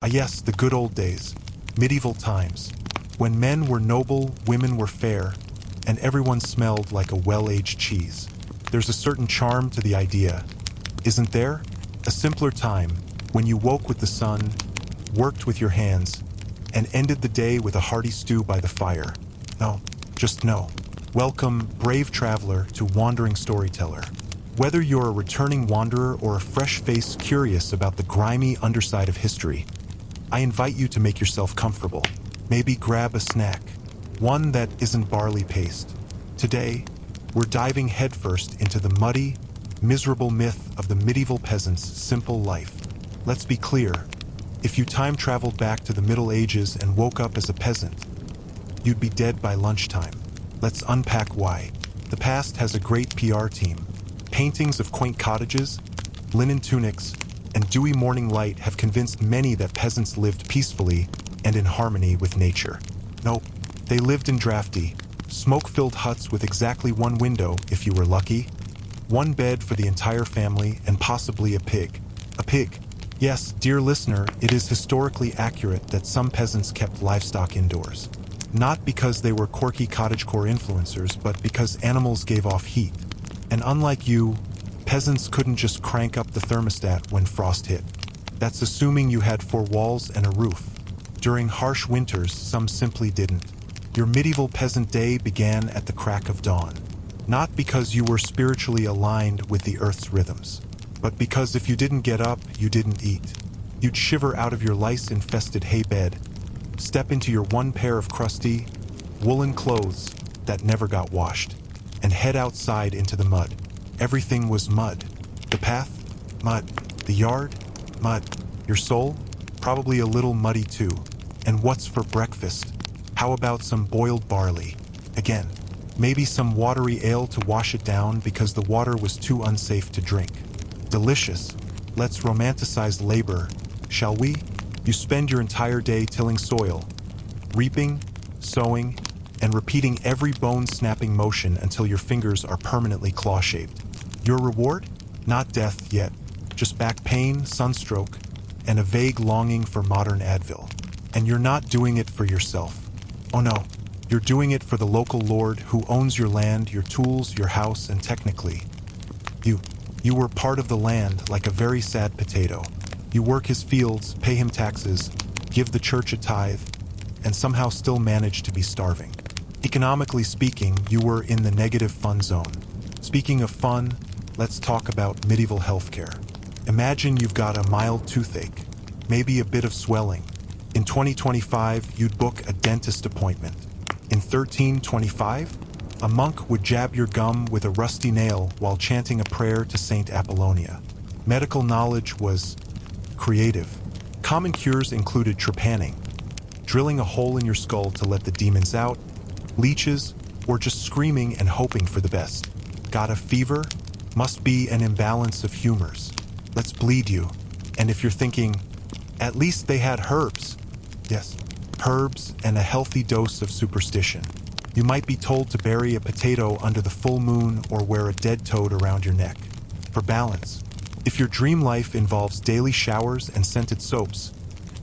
Ah yes, the good old days, medieval times, when men were noble, women were fair, and everyone smelled like a well-aged cheese. There's a certain charm to the idea, isn't there? A simpler time, when you woke with the sun, worked with your hands, and ended the day with a hearty stew by the fire. No, just no. Welcome, brave traveler, to Wandering Storyteller. Whether you're a returning wanderer or a fresh-faced curious about the grimy underside of history, I invite you to make yourself comfortable. Maybe grab a snack, one that isn't barley paste. Today, we're diving headfirst into the muddy, miserable myth of the medieval peasant's simple life. Let's be clear, if you time traveled back to the Middle Ages and woke up as a peasant, you'd be dead by lunchtime. Let's unpack why. The past has a great PR team. Paintings of quaint cottages, linen tunics, and dewy morning light have convinced many that peasants lived peacefully and in harmony with nature. Nope, they lived in drafty, smoke-filled huts with exactly one window, if you were lucky, one bed for the entire family, and possibly a pig. A pig. Yes, dear listener, it is historically accurate that some peasants kept livestock indoors. Not because they were quirky cottagecore influencers, but because animals gave off heat. And unlike you, peasants couldn't just crank up the thermostat when frost hit. That's assuming you had four walls and a roof. During harsh winters, some simply didn't. Your medieval peasant day began at the crack of dawn. Not because you were spiritually aligned with the earth's rhythms, but because if you didn't get up, you didn't eat. You'd shiver out of your lice-infested hay bed, step into your one pair of crusty, woolen clothes that never got washed, and head outside into the mud. Everything was mud. The path? Mud. The yard? Mud. Your soul? Probably a little muddy too. And what's for breakfast? How about some boiled barley? Again, maybe some watery ale to wash it down because the water was too unsafe to drink. Delicious. Let's romanticize labor, shall we? You spend your entire day tilling soil, reaping, sowing, and repeating every bone-snapping motion until your fingers are permanently claw-shaped. Your reward? Not death yet, just back pain, sunstroke, and a vague longing for modern Advil. And you're not doing it for yourself. Oh no, you're doing it for the local lord who owns your land, your tools, your house, and technically, you were part of the land like a very sad potato. You work his fields, pay him taxes, give the church a tithe, and somehow still manage to be starving. Economically speaking, you were in the negative fun zone. Speaking of fun, let's talk about medieval healthcare. Imagine you've got a mild toothache, maybe a bit of swelling. In 2025, you'd book a dentist appointment. In 1325, a monk would jab your gum with a rusty nail while chanting a prayer to Saint Apollonia. Medical knowledge was creative. Common cures included trepanning, drilling a hole in your skull to let the demons out, leeches, or just screaming and hoping for the best. Got a fever? Must be an imbalance of humors. Let's bleed you. And if you're thinking, at least they had herbs. Yes, herbs and a healthy dose of superstition. You might be told to bury a potato under the full moon or wear a dead toad around your neck. For balance. If your dream life involves daily showers and scented soaps,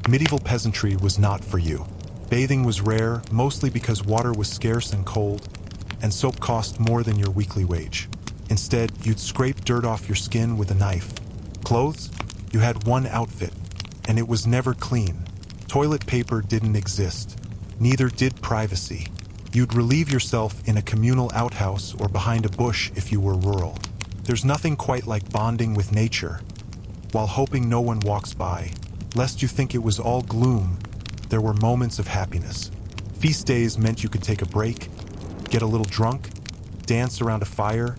medieval peasantry was not for you. Bathing was rare, mostly because water was scarce and cold, and soap cost more than your weekly wage. Instead, you'd scrape dirt off your skin with a knife. Clothes? You had one outfit, and it was never clean. Toilet paper didn't exist. Neither did privacy. You'd relieve yourself in a communal outhouse or behind a bush if you were rural. There's nothing quite like bonding with nature, while hoping no one walks by. Lest you think it was all gloom, there were moments of happiness. Feast days meant you could take a break, get a little drunk, dance around a fire,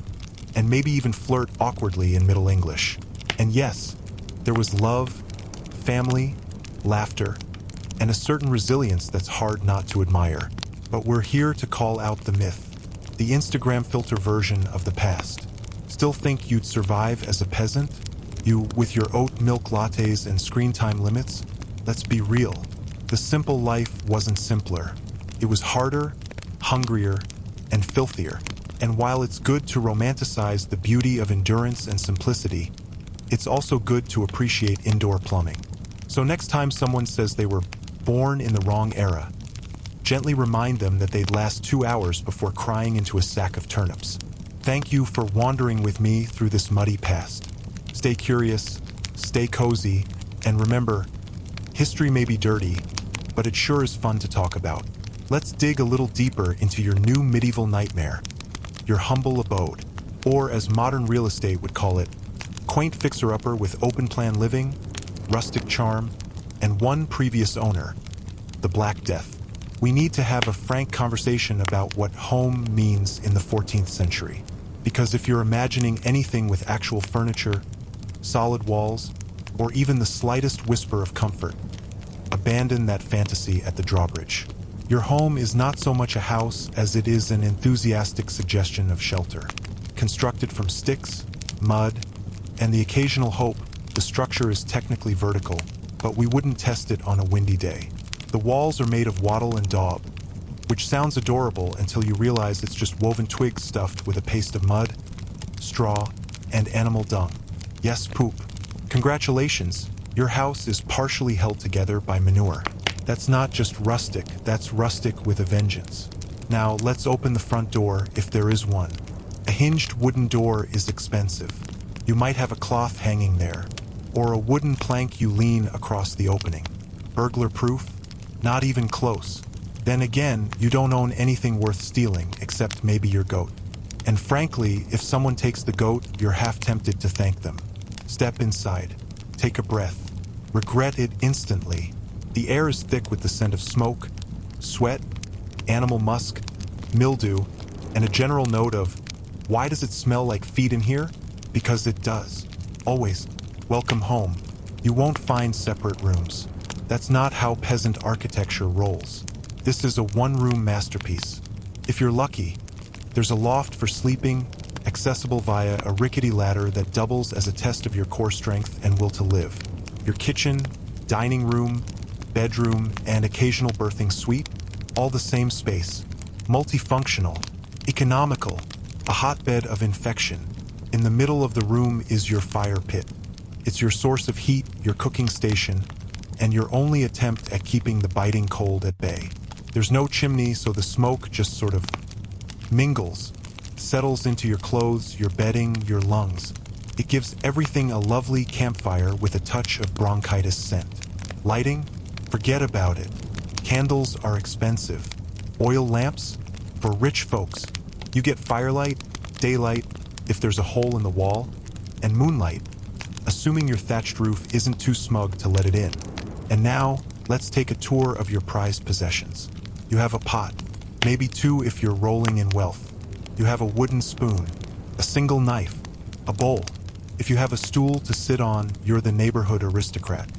and maybe even flirt awkwardly in Middle English. And yes, there was love, family, laughter, and a certain resilience that's hard not to admire. But we're here to call out the myth, the Instagram filter version of the past. Still think you'd survive as a peasant? You with your oat milk lattes and screen time limits? Let's be real. The simple life wasn't simpler. It was harder, hungrier, and filthier. And while it's good to romanticize the beauty of endurance and simplicity, it's also good to appreciate indoor plumbing. So next time someone says they were born in the wrong era, gently remind them that they'd last 2 hours before crying into a sack of turnips. Thank you for wandering with me through this muddy past. Stay curious, stay cozy, and remember, history may be dirty, but it sure is fun to talk about. Let's dig a little deeper into your new medieval nightmare, your humble abode, or as modern real estate would call it, quaint fixer-upper with open-plan living, rustic charm, and one previous owner, the Black Death. We need to have a frank conversation about what home means in the 14th century. Because if you're imagining anything with actual furniture, solid walls, or even the slightest whisper of comfort, abandon that fantasy at the drawbridge. Your home is not so much a house as it is an enthusiastic suggestion of shelter. Constructed from sticks, mud, and the occasional hope the structure is technically vertical, but we wouldn't test it on a windy day. The walls are made of wattle and daub, which sounds adorable until you realize it's just woven twigs stuffed with a paste of mud, straw, and animal dung. Yes, poop. Congratulations, your house is partially held together by manure. That's not just rustic, that's rustic with a vengeance. Now, let's open the front door if there is one. A hinged wooden door is expensive. You might have a cloth hanging there, or a wooden plank you lean across the opening. Burglar-proof? Not even close. Then again, you don't own anything worth stealing except maybe your goat. And frankly, if someone takes the goat, you're half tempted to thank them. Step inside. Take a breath. Regret it instantly. The air is thick with the scent of smoke, sweat, animal musk, mildew, and a general note of, why does it smell like feet in here? Because it does. Always. Welcome home. You won't find separate rooms. That's not how peasant architecture rolls. This is a one-room masterpiece. If you're lucky, there's a loft for sleeping, accessible via a rickety ladder that doubles as a test of your core strength and will to live. Your kitchen, dining room, bedroom, and occasional birthing suite, all the same space. Multifunctional, economical, a hotbed of infection. In the middle of the room is your fire pit. It's your source of heat, your cooking station, and your only attempt at keeping the biting cold at bay. There's no chimney, so the smoke just sort of mingles, settles into your clothes, your bedding, your lungs. It gives everything a lovely campfire with a touch of bronchitis scent. Lighting? Forget about it. Candles are expensive. Oil lamps? For rich folks. You get firelight, daylight, if there's a hole in the wall, and moonlight, assuming your thatched roof isn't too smug to let it in. And now, let's take a tour of your prized possessions. You have a pot, maybe two if you're rolling in wealth. You have a wooden spoon, a single knife, a bowl. If you have a stool to sit on, you're the neighborhood aristocrat.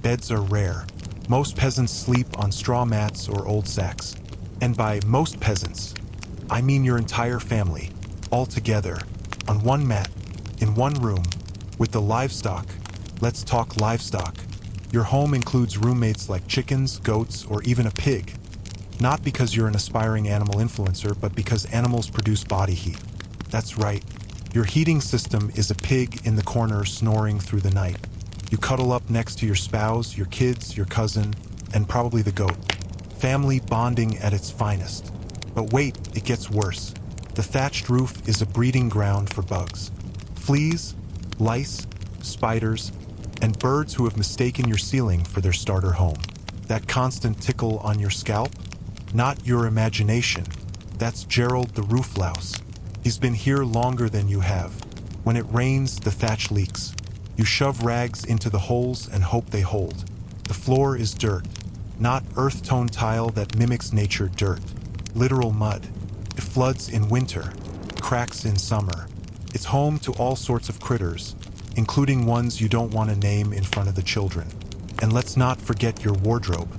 Beds are rare. Most peasants sleep on straw mats or old sacks. And by most peasants, I mean your entire family, all together, on one mat, in one room, with the livestock. Let's talk livestock. Your home includes roommates like chickens, goats, or even a pig. Not because you're an aspiring animal influencer, but because animals produce body heat. That's right. Your heating system is a pig in the corner snoring through the night. You cuddle up next to your spouse, your kids, your cousin, and probably the goat. Family bonding at its finest. But wait, it gets worse. The thatched roof is a breeding ground for bugs. Fleas, lice, spiders, and birds who have mistaken your ceiling for their starter home. That constant tickle on your scalp? Not your imagination. That's Gerald the roof louse. He's been here longer than you have. When it rains, the thatch leaks. You shove rags into the holes and hope they hold. The floor is dirt, not earth-tone tile that mimics nature dirt. Literal mud. It floods in winter, cracks in summer. It's home to all sorts of critters, including ones you don't want to name in front of the children. And let's not forget your wardrobe.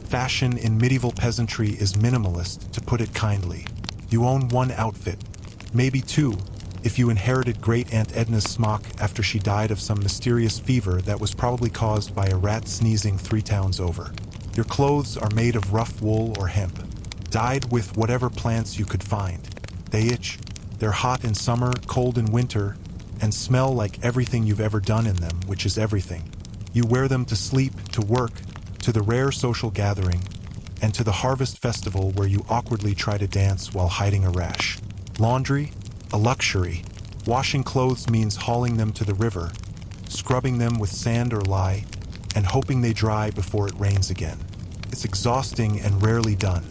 Fashion in medieval peasantry is minimalist, to put it kindly. You own one outfit, maybe two, if you inherited Great Aunt Edna's smock after she died of some mysterious fever that was probably caused by a rat sneezing 3 towns over. Your clothes are made of rough wool or hemp, dyed with whatever plants you could find. They itch, they're hot in summer, cold in winter, and smell like everything you've ever done in them, which is everything. You wear them to sleep, to work, to the rare social gathering, and to the harvest festival where you awkwardly try to dance while hiding a rash. Laundry? A luxury. Washing clothes means hauling them to the river, scrubbing them with sand or lye, and hoping they dry before it rains again. It's exhausting and rarely done,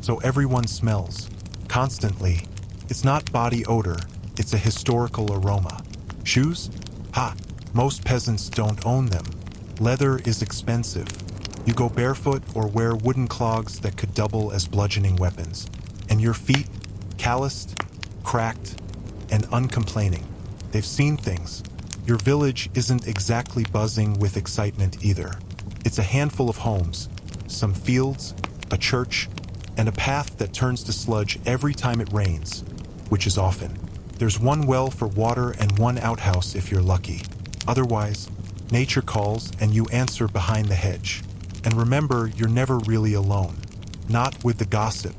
so everyone smells. Constantly. It's not body odor, it's a historical aroma. Shoes? Ha! Most peasants don't own them. Leather is expensive. You go barefoot or wear wooden clogs that could double as bludgeoning weapons. And your feet? Calloused, cracked, and uncomplaining. They've seen things. Your village isn't exactly buzzing with excitement either. It's a handful of homes, some fields, a church, and a path that turns to sludge every time it rains, which is often. There's one well for water and one outhouse if you're lucky. Otherwise, nature calls and you answer behind the hedge. And remember, you're never really alone. Not with the gossip.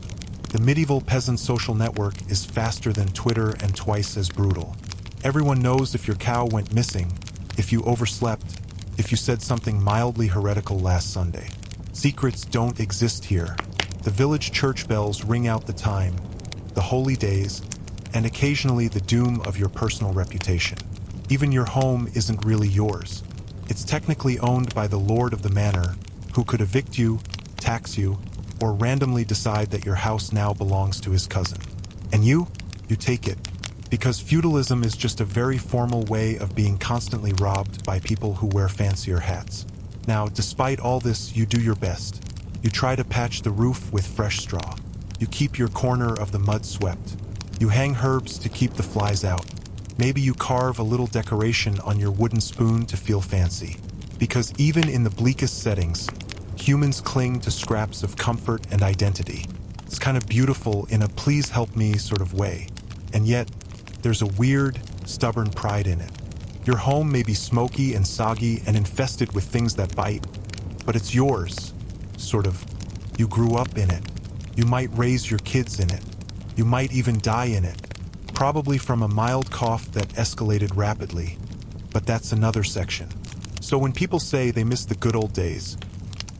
The medieval peasant social network is faster than Twitter and twice as brutal. Everyone knows if your cow went missing, if you overslept, if you said something mildly heretical last Sunday. Secrets don't exist here. The village church bells ring out the time, the holy days, and occasionally the doom of your personal reputation. Even your home isn't really yours. It's technically owned by the lord of the manor, who could evict you, tax you, or randomly decide that your house now belongs to his cousin. And you take it. Because feudalism is just a very formal way of being constantly robbed by people who wear fancier hats. Now, despite all this, you do your best. You try to patch the roof with fresh straw. You keep your corner of the mud swept. You hang herbs to keep the flies out. Maybe you carve a little decoration on your wooden spoon to feel fancy. Because even in the bleakest settings, humans cling to scraps of comfort and identity. It's kind of beautiful in a please help me sort of way. And yet, there's a weird, stubborn pride in it. Your home may be smoky and soggy and infested with things that bite, but it's yours, sort of. You grew up in it. You might raise your kids in it. You might even die in it, probably from a mild cough that escalated rapidly. But that's another section. So when people say they miss the good old days,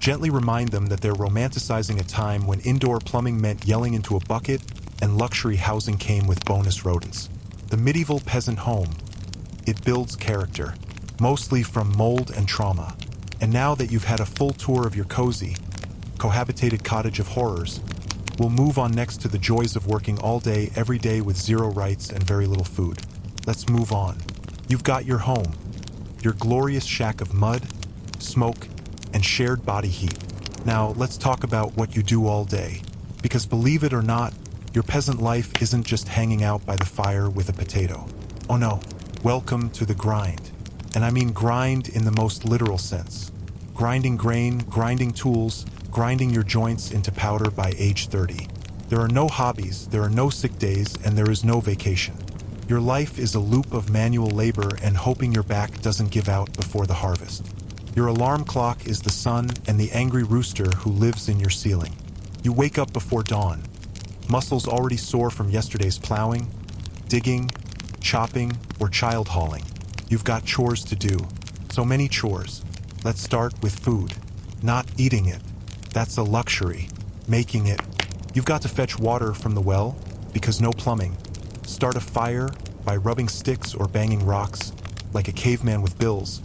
gently remind them that they're romanticizing a time when indoor plumbing meant yelling into a bucket and luxury housing came with bonus rodents. The medieval peasant home, it builds character, mostly from mold and trauma. And now that you've had a full tour of your cozy, cohabitated cottage of horrors, we'll move on next to the joys of working all day, every day with zero rights and very little food. Let's move on. You've got your home, your glorious shack of mud, smoke, and shared body heat. Now let's talk about what you do all day. Because believe it or not, your peasant life isn't just hanging out by the fire with a potato. Oh no, welcome to the grind. And I mean grind in the most literal sense. Grinding grain, grinding tools, grinding your joints into powder by age 30. There are no hobbies, there are no sick days, and there is no vacation. Your life is a loop of manual labor and hoping your back doesn't give out before the harvest. Your alarm clock is the sun and the angry rooster who lives in your ceiling. You wake up before dawn, muscles already sore from yesterday's plowing, digging, chopping, or child hauling. You've got chores to do. So many chores. Let's start with food. Not eating it. That's a luxury. Making it. You've got to fetch water from the well, because no plumbing. Start a fire by rubbing sticks or banging rocks, like a caveman with bills,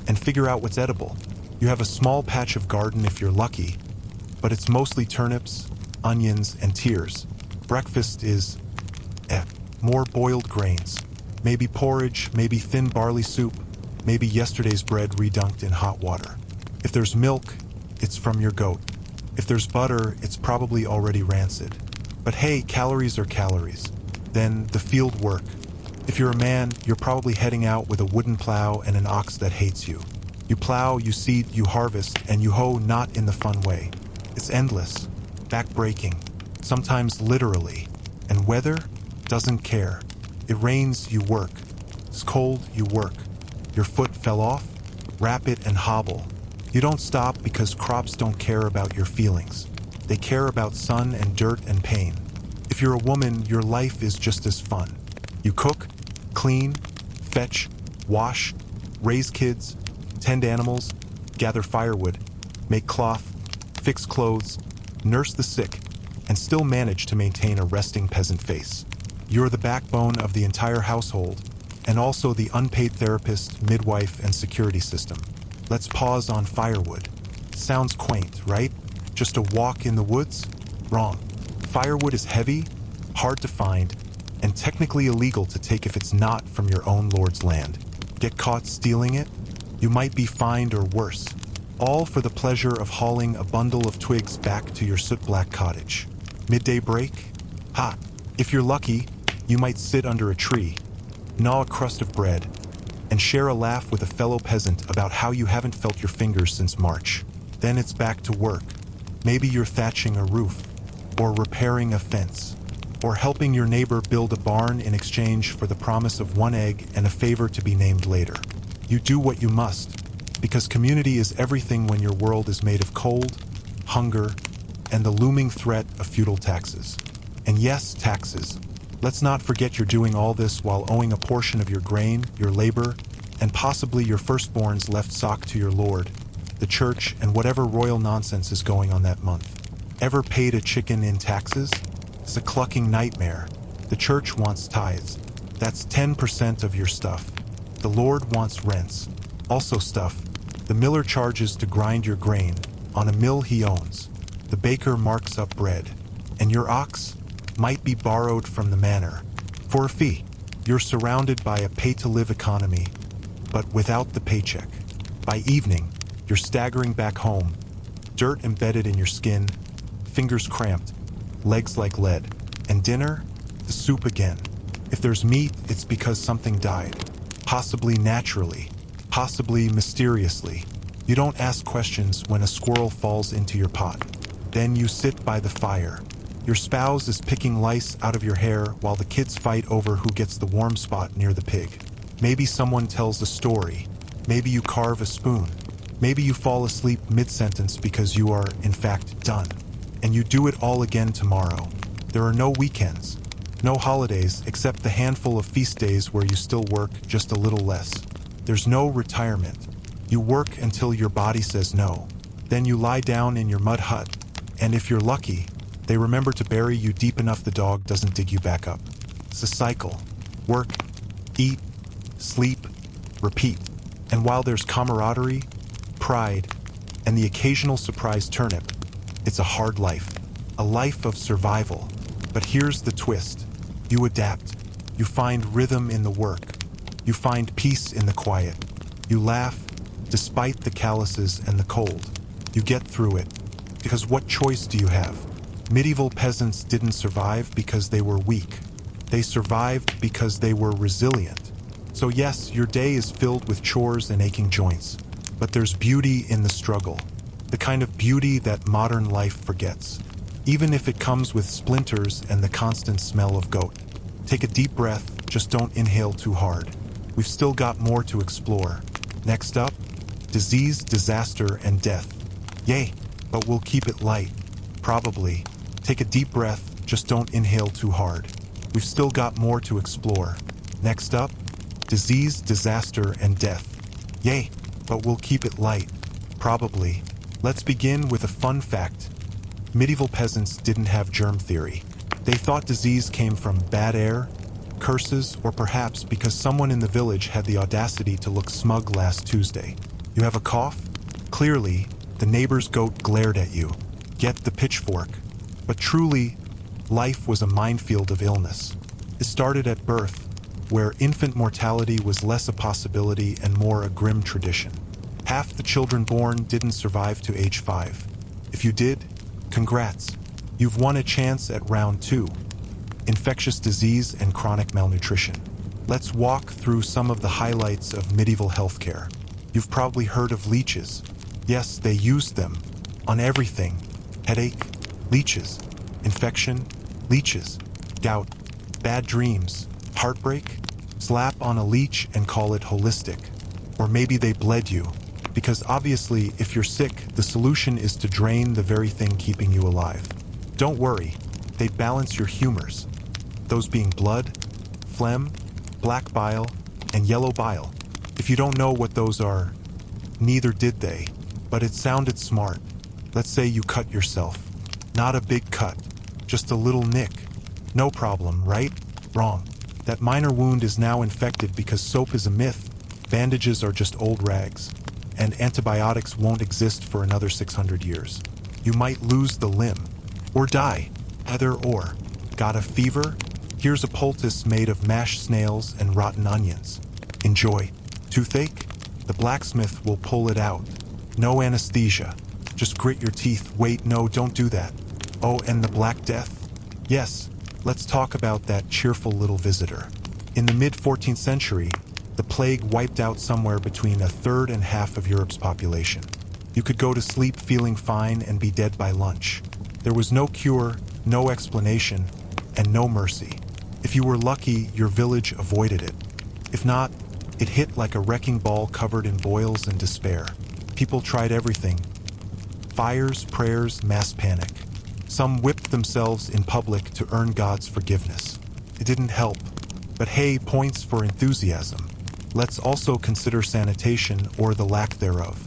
and figure out what's edible. You have a small patch of garden if you're lucky, but it's mostly turnips, onions, and tears. Breakfast is, more boiled grains. Maybe porridge, maybe thin barley soup, maybe yesterday's bread redunked in hot water. If there's milk, it's from your goat. If there's butter, it's probably already rancid. But hey, calories are calories. Then the field work. If you're a man, you're probably heading out with a wooden plow and an ox that hates you. You plow, you seed, you harvest, and you hoe not in the fun way. It's endless, back-breaking, sometimes literally. And weather doesn't care. It rains, you work. It's cold, you work. Your foot fell off? Wrap it and hobble. You don't stop because crops don't care about your feelings. They care about sun and dirt and pain. If you're a woman, your life is just as fun. You cook, clean, fetch, wash, raise kids, tend animals, gather firewood, make cloth, fix clothes, nurse the sick, and still manage to maintain a resting peasant face. You're the backbone of the entire household, and also the unpaid therapist, midwife, and security system. Let's pause on firewood. Sounds quaint, right? Just a walk in the woods? Wrong. Firewood is heavy, hard to find, and technically illegal to take if it's not from your own lord's land. Get caught stealing it? You might be fined or worse. All for the pleasure of hauling a bundle of twigs back to your soot-black cottage. Midday break? Ha! If you're lucky, you might sit under a tree, gnaw a crust of bread, and share a laugh with a fellow peasant about how you haven't felt your fingers since March. Then it's back to work. Maybe you're thatching a roof, or repairing a fence, or helping your neighbor build a barn in exchange for the promise of one egg and a favor to be named later. You do what you must, because community is everything when your world is made of cold, hunger, and the looming threat of feudal taxes. And yes, taxes. Let's not forget you're doing all this while owing a portion of your grain, your labor, and possibly your firstborn's left sock to your lord, the church, and whatever royal nonsense is going on that month. Ever paid a chicken in taxes? It's a clucking nightmare. The church wants tithes. That's 10% of your stuff. The Lord wants rents. Also stuff. The miller charges to grind your grain on a mill he owns. The baker marks up bread. And your ox might be borrowed from the manor for a fee. You're surrounded by a pay-to-live economy, but without the paycheck. By evening, you're staggering back home, dirt embedded in your skin, fingers cramped, legs like lead. And dinner? The soup again. If there's meat, it's because something died. Possibly naturally, possibly mysteriously. You don't ask questions when a squirrel falls into your pot. Then you sit by the fire. Your spouse is picking lice out of your hair while the kids fight over who gets the warm spot near the pig. Maybe someone tells a story. Maybe you carve a spoon. Maybe you fall asleep mid-sentence because you are, in fact, done. And you do it all again tomorrow. There are no weekends, no holidays except the handful of feast days where you still work just a little less. There's no retirement. You work until your body says no. Then you lie down in your mud hut, and if you're lucky, they remember to bury you deep enough the dog doesn't dig you back up. It's a cycle. Work, eat, sleep, repeat. And while there's camaraderie, pride, and the occasional surprise turnip, it's a hard life. A life of survival. But here's the twist. You adapt. You find rhythm in the work. You find peace in the quiet. You laugh, despite the calluses and the cold. You get through it. Because what choice do you have? Medieval peasants didn't survive because they were weak. They survived because they were resilient. So yes, your day is filled with chores and aching joints. But there's beauty in the struggle. The kind of beauty that modern life forgets. Even if it comes with splinters and the constant smell of goat. Take a deep breath, just don't inhale too hard. We've still got more to explore. Next up, disease, disaster, and death. Yay, but we'll keep it light. Probably. Take a deep breath, just don't inhale too hard. We've still got more to explore. Next up, disease, disaster, and death. Yay, but we'll keep it light. Probably. Let's begin with a fun fact. Medieval peasants didn't have germ theory. They thought disease came from bad air, curses, or perhaps because someone in the village had the audacity to look smug last Tuesday. You have a cough? Clearly, the neighbor's goat glared at you. Get the pitchfork. But truly, life was a minefield of illness. It started at birth, where infant mortality was less a possibility and more a grim tradition. Half the children born didn't survive to age 5. If you did, congrats. You've won a chance at round 2. Infectious disease and chronic malnutrition. Let's walk through some of the highlights of medieval healthcare. You've probably heard of leeches. Yes, they used them on everything. Headache, leeches. Infection, leeches. Gout, bad dreams, heartbreak. Slap on a leech and call it holistic. Or maybe they bled you. Because obviously, if you're sick, the solution is to drain the very thing keeping you alive. Don't worry, they balance your humors. Those being blood, phlegm, black bile, and yellow bile. If you don't know what those are, neither did they. But it sounded smart. Let's say you cut yourself. Not a big cut, just a little nick. No problem, right? Wrong. That minor wound is now infected because soap is a myth, bandages are just old rags, and antibiotics won't exist for another 600 years. You might lose the limb, or die, either or. Got a fever? Here's a poultice made of mashed snails and rotten onions. Enjoy. Toothache? The blacksmith will pull it out. No anesthesia. Just grit your teeth. Wait, no, don't do that. Oh, and the Black Death? Yes, let's talk about that cheerful little visitor. In the mid-14th century, the plague wiped out somewhere between a third and half of Europe's population. You could go to sleep feeling fine and be dead by lunch. There was no cure, no explanation, and no mercy. If you were lucky, your village avoided it. If not, it hit like a wrecking ball covered in boils and despair. People tried everything. Fires, prayers, mass panic. Some whipped themselves in public to earn God's forgiveness. It didn't help. But hey, points for enthusiasm. Let's also consider sanitation or the lack thereof.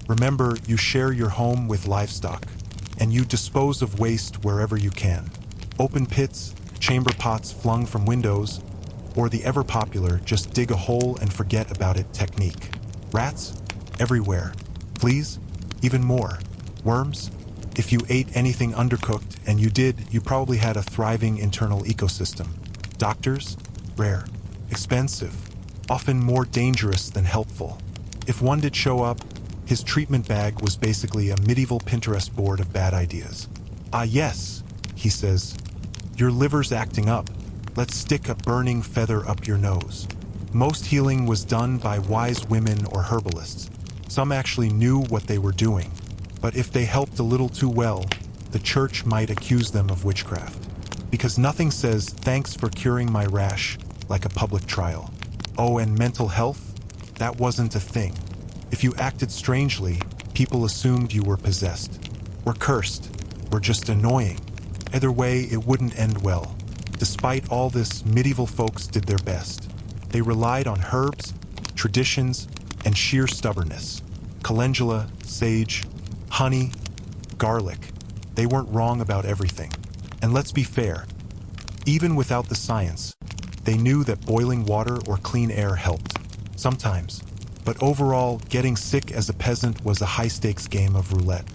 Remember, you share your home with livestock, and you dispose of waste wherever you can. Open pits, chamber pots flung from windows, or the ever-popular just dig a hole and forget about it technique. Rats? Everywhere. Fleas? Even more. Worms? If you ate anything undercooked, and you did, you probably had a thriving internal ecosystem. Doctors? Rare. Expensive. Often more dangerous than helpful. If one did show up, his treatment bag was basically a medieval Pinterest board of bad ideas. Ah yes, he says. Your liver's acting up. Let's stick a burning feather up your nose. Most healing was done by wise women or herbalists. Some actually knew what they were doing. But if they helped a little too well, the church might accuse them of witchcraft. Because nothing says, thanks for curing my rash, like a public trial. Oh, and mental health? That wasn't a thing. If you acted strangely, people assumed you were possessed, or cursed, or just annoying. Either way, it wouldn't end well. Despite all this, medieval folks did their best. They relied on herbs, traditions, and sheer stubbornness. Calendula, sage, honey, garlic. They weren't wrong about everything. And let's be fair, even without the science, they knew that boiling water or clean air helped. Sometimes. But overall, getting sick as a peasant was a high-stakes game of roulette.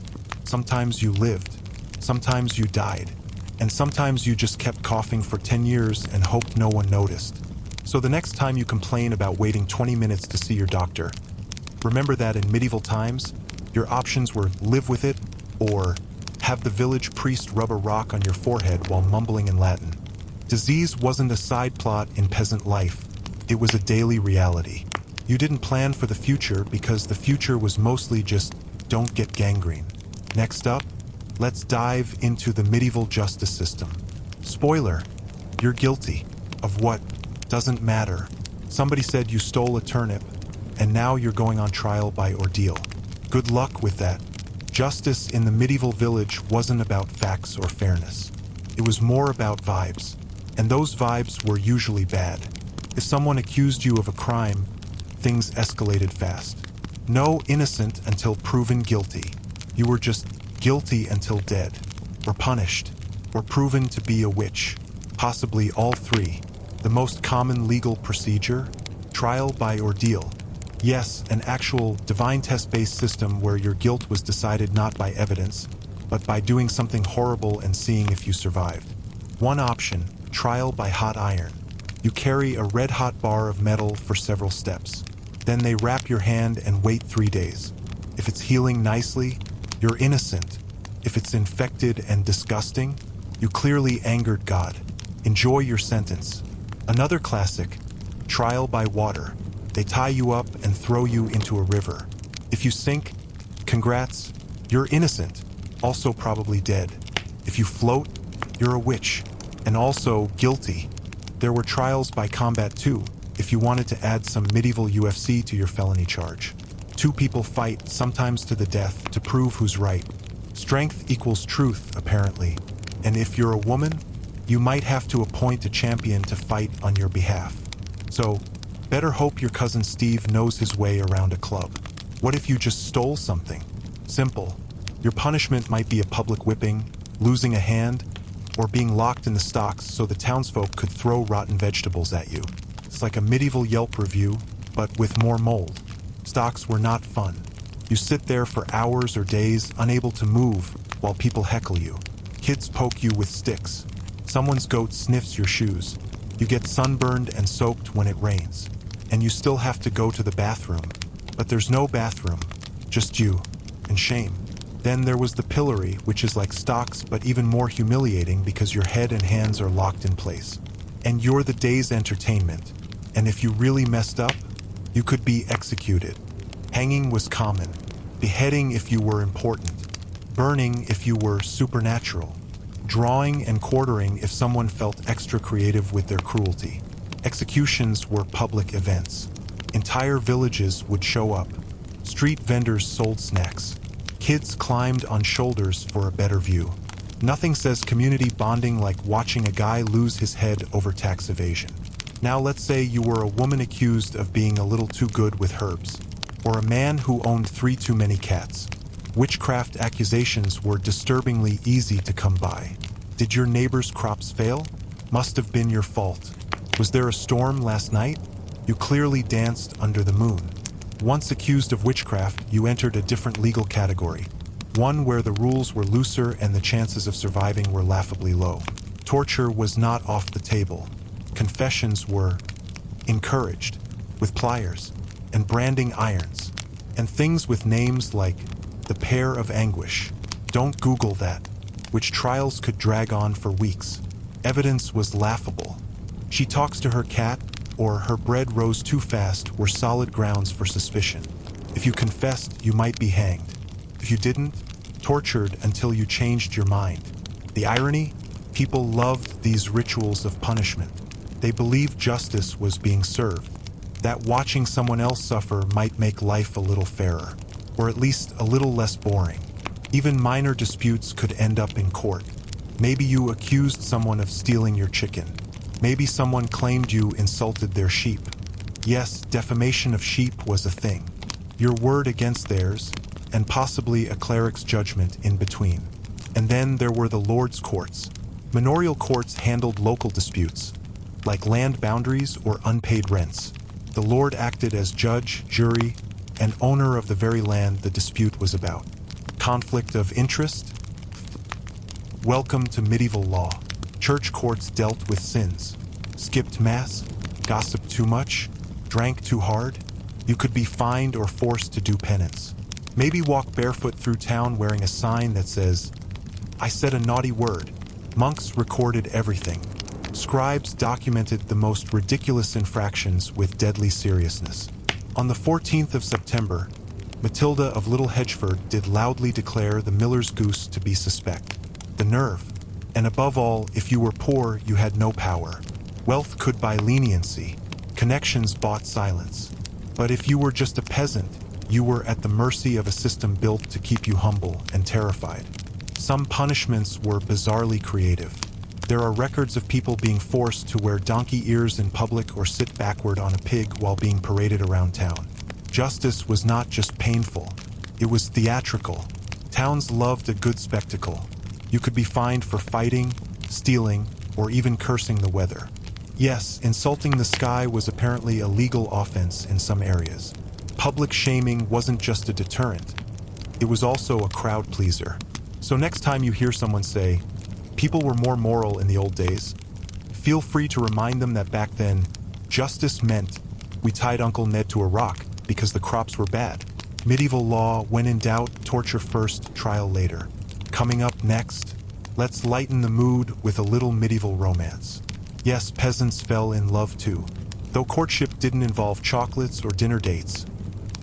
Sometimes you lived, sometimes you died, and sometimes you just kept coughing for 10 years and hoped no one noticed. So the next time you complain about waiting 20 minutes to see your doctor, remember that in medieval times, your options were live with it or have the village priest rub a rock on your forehead while mumbling in Latin. Disease wasn't a side plot in peasant life, it was a daily reality. You didn't plan for the future because the future was mostly just don't get gangrene. Next up, let's dive into the medieval justice system. Spoiler, you're guilty. Of what? Doesn't matter. Somebody said you stole a turnip, and now you're going on trial by ordeal. Good luck with that. Justice in the medieval village wasn't about facts or fairness. It was more about vibes, and those vibes were usually bad. If someone accused you of a crime, things escalated fast. No innocent until proven guilty. You were just guilty until dead, or punished, or proven to be a witch. Possibly all three. The most common legal procedure? Trial by ordeal. Yes, an actual divine test-based system where your guilt was decided not by evidence, but by doing something horrible and seeing if you survived. One option, trial by hot iron. You carry a red-hot bar of metal for several steps. Then they wrap your hand and wait 3 days. If it's healing nicely, you're innocent. If it's infected and disgusting, you clearly angered God. Enjoy your sentence. Another classic, trial by water. They tie you up and throw you into a river. If you sink, congrats, you're innocent, also probably dead. If you float, you're a witch, and also guilty. There were trials by combat too, if you wanted to add some medieval UFC to your felony charge. 2 people fight, sometimes to the death, to prove who's right. Strength equals truth, apparently. And if you're a woman, you might have to appoint a champion to fight on your behalf. So, better hope your cousin Steve knows his way around a club. What if you just stole something? Simple. Your punishment might be a public whipping, losing a hand, or being locked in the stocks so the townsfolk could throw rotten vegetables at you. It's like a medieval Yelp review, but with more mold. Stocks were not fun. You sit there for hours or days, unable to move, while people heckle you. Kids poke you with sticks. Someone's goat sniffs your shoes. You get sunburned and soaked when it rains. And you still have to go to the bathroom. But there's no bathroom, just you, and shame. Then there was the pillory, which is like stocks, but even more humiliating because your head and hands are locked in place. And you're the day's entertainment. And if you really messed up, you could be executed. Hanging was common. Beheading if you were important. Burning if you were supernatural. Drawing and quartering if someone felt extra creative with their cruelty. Executions were public events. Entire villages would show up. Street vendors sold snacks. Kids climbed on shoulders for a better view. Nothing says community bonding like watching a guy lose his head over tax evasion. Now let's say you were a woman accused of being a little too good with herbs, or a man who owned 3 too many cats. Witchcraft accusations were disturbingly easy to come by. Did your neighbor's crops fail? Must have been your fault. Was there a storm last night? You clearly danced under the moon. Once accused of witchcraft, you entered a different legal category. One where the rules were looser and the chances of surviving were laughably low. Torture was not off the table. Confessions were encouraged, with pliers and branding irons, and things with names like the Pair of Anguish. Don't Google that, which trials could drag on for weeks. Evidence was laughable. She talks to her cat, or her bread rose too fast were solid grounds for suspicion. If you confessed, you might be hanged. If you didn't, tortured until you changed your mind. The irony? People loved these rituals of punishment. They believed justice was being served, that watching someone else suffer might make life a little fairer, or at least a little less boring. Even minor disputes could end up in court. Maybe you accused someone of stealing your chicken. Maybe someone claimed you insulted their sheep. Yes, defamation of sheep was a thing. Your word against theirs, and possibly a cleric's judgment in between. And then there were the Lord's courts. Manorial courts handled local disputes, like land boundaries or unpaid rents. The Lord acted as judge, jury, and owner of the very land the dispute was about. Conflict of interest? Welcome to medieval law. Church courts dealt with sins. Skipped mass, gossiped too much, drank too hard. You could be fined or forced to do penance. Maybe walk barefoot through town wearing a sign that says, "I said a naughty word." Monks recorded everything. Scribes documented the most ridiculous infractions with deadly seriousness. On the 14th of September, Matilda of Little Hedgeford did loudly declare the miller's goose to be suspect. The nerve. And above all, if you were poor, you had no power. Wealth could buy leniency. Connections bought silence. But if you were just a peasant, you were at the mercy of a system built to keep you humble and terrified. Some punishments were bizarrely creative. There are records of people being forced to wear donkey ears in public or sit backward on a pig while being paraded around town. Justice was not just painful, it was theatrical. Towns loved a good spectacle. You could be fined for fighting, stealing, or even cursing the weather. Yes, insulting the sky was apparently a legal offense in some areas. Public shaming wasn't just a deterrent, it was also a crowd pleaser. So next time you hear someone say, "People were more moral in the old days," feel free to remind them that back then, justice meant we tied Uncle Ned to a rock because the crops were bad. Medieval law, when in doubt, torture first, trial later. Coming up next, let's lighten the mood with a little medieval romance. Yes, peasants fell in love too, though courtship didn't involve chocolates or dinner dates,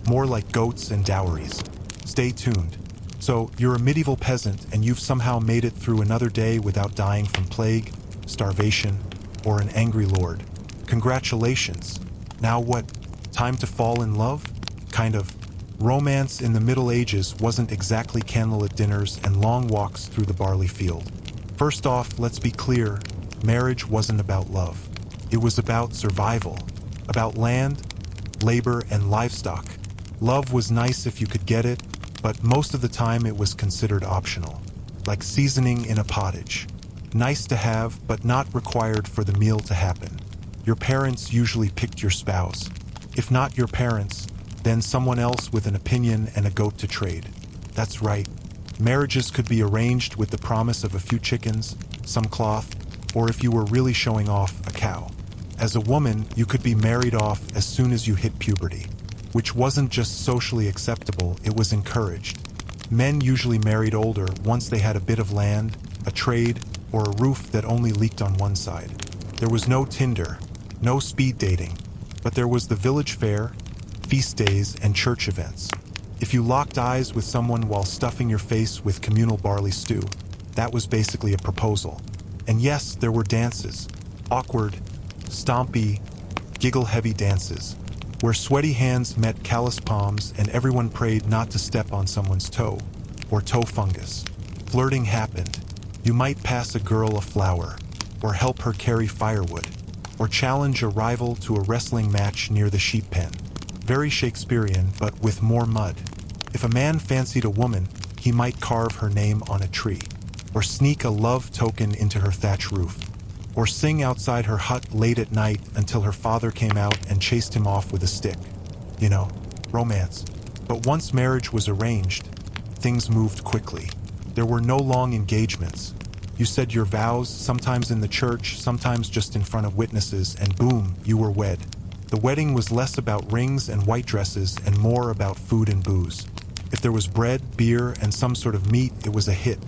more like goats and dowries. Stay tuned. So, you're a medieval peasant and you've somehow made it through another day without dying from plague, starvation, or an angry lord. Congratulations. Now what? Time to fall in love? Kind of. Romance in the Middle Ages wasn't exactly candlelit dinners and long walks through the barley field. First off, let's be clear, marriage wasn't about love. It was about survival, about land, labor, and livestock. Love was nice if you could get it, but most of the time it was considered optional, like seasoning in a pottage. Nice to have, but not required for the meal to happen. Your parents usually picked your spouse. If not your parents, then someone else with an opinion and a goat to trade. That's right. Marriages could be arranged with the promise of a few chickens, some cloth, or if you were really showing off, a cow. As a woman, you could be married off as soon as you hit puberty, which wasn't just socially acceptable, it was encouraged. Men usually married older once they had a bit of land, a trade, or a roof that only leaked on one side. There was no Tinder, no speed dating, but there was the village fair, feast days, and church events. If you locked eyes with someone while stuffing your face with communal barley stew, that was basically a proposal. And yes, there were dances, awkward, stompy, giggle-heavy dances, where sweaty hands met callous palms and everyone prayed not to step on someone's toe, or toe fungus. Flirting happened. You might pass a girl a flower, or help her carry firewood, or challenge a rival to a wrestling match near the sheep pen. Very Shakespearean, but with more mud. If a man fancied a woman, he might carve her name on a tree, or sneak a love token into her thatch roof, or sing outside her hut late at night until her father came out and chased him off with a stick. You know, romance. But once marriage was arranged, things moved quickly. There were no long engagements. You said your vows, sometimes in the church, sometimes just in front of witnesses, and boom, you were wed. The wedding was less about rings and white dresses and more about food and booze. If there was bread, beer, and some sort of meat, it was a hit.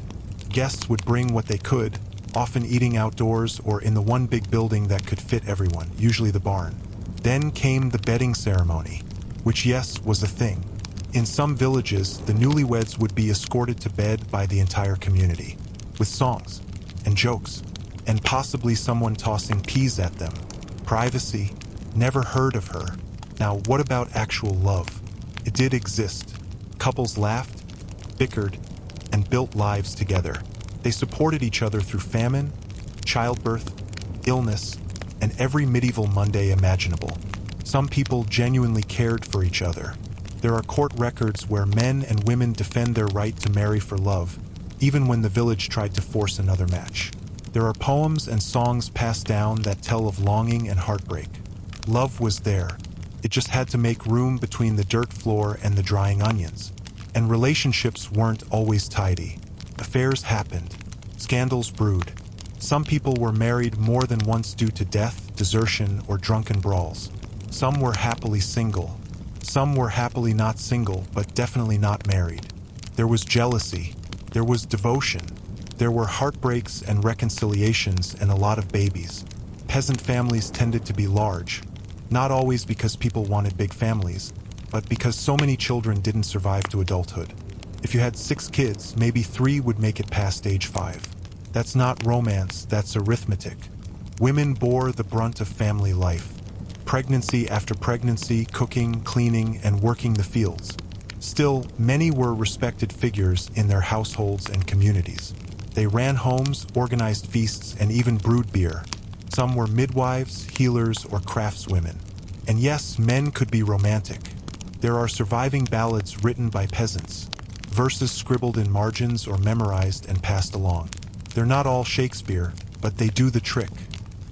Guests would bring what they could, often eating outdoors or in the one big building that could fit everyone, usually the barn. Then came the bedding ceremony, which, yes, was a thing. In some villages, the newlyweds would be escorted to bed by the entire community, with songs and jokes, and possibly someone tossing peas at them. Privacy. Never heard of her. Now, what about actual love? It did exist. Couples laughed, bickered, and built lives together. They supported each other through famine, childbirth, illness, and every medieval Monday imaginable. Some people genuinely cared for each other. There are court records where men and women defend their right to marry for love, even when the village tried to force another match. There are poems and songs passed down that tell of longing and heartbreak. Love was there. It just had to make room between the dirt floor and the drying onions. And relationships weren't always tidy. Affairs happened. Scandals brewed. Some people were married more than once due to death, desertion, or drunken brawls. Some were happily single. Some were happily not single, but definitely not married. There was jealousy. There was devotion. There were heartbreaks and reconciliations and a lot of babies. Peasant families tended to be large. Not always because people wanted big families, but because so many children didn't survive to adulthood. If you had 6 kids, maybe 3 would make it past age 5. That's not romance, that's arithmetic. Women bore the brunt of family life. Pregnancy after pregnancy, cooking, cleaning, and working the fields. Still, many were respected figures in their households and communities. They ran homes, organized feasts, and even brewed beer. Some were midwives, healers, or craftswomen. And yes, men could be romantic. There are surviving ballads written by peasants, verses scribbled in margins or memorized and passed along. They're not all Shakespeare, but they do the trick.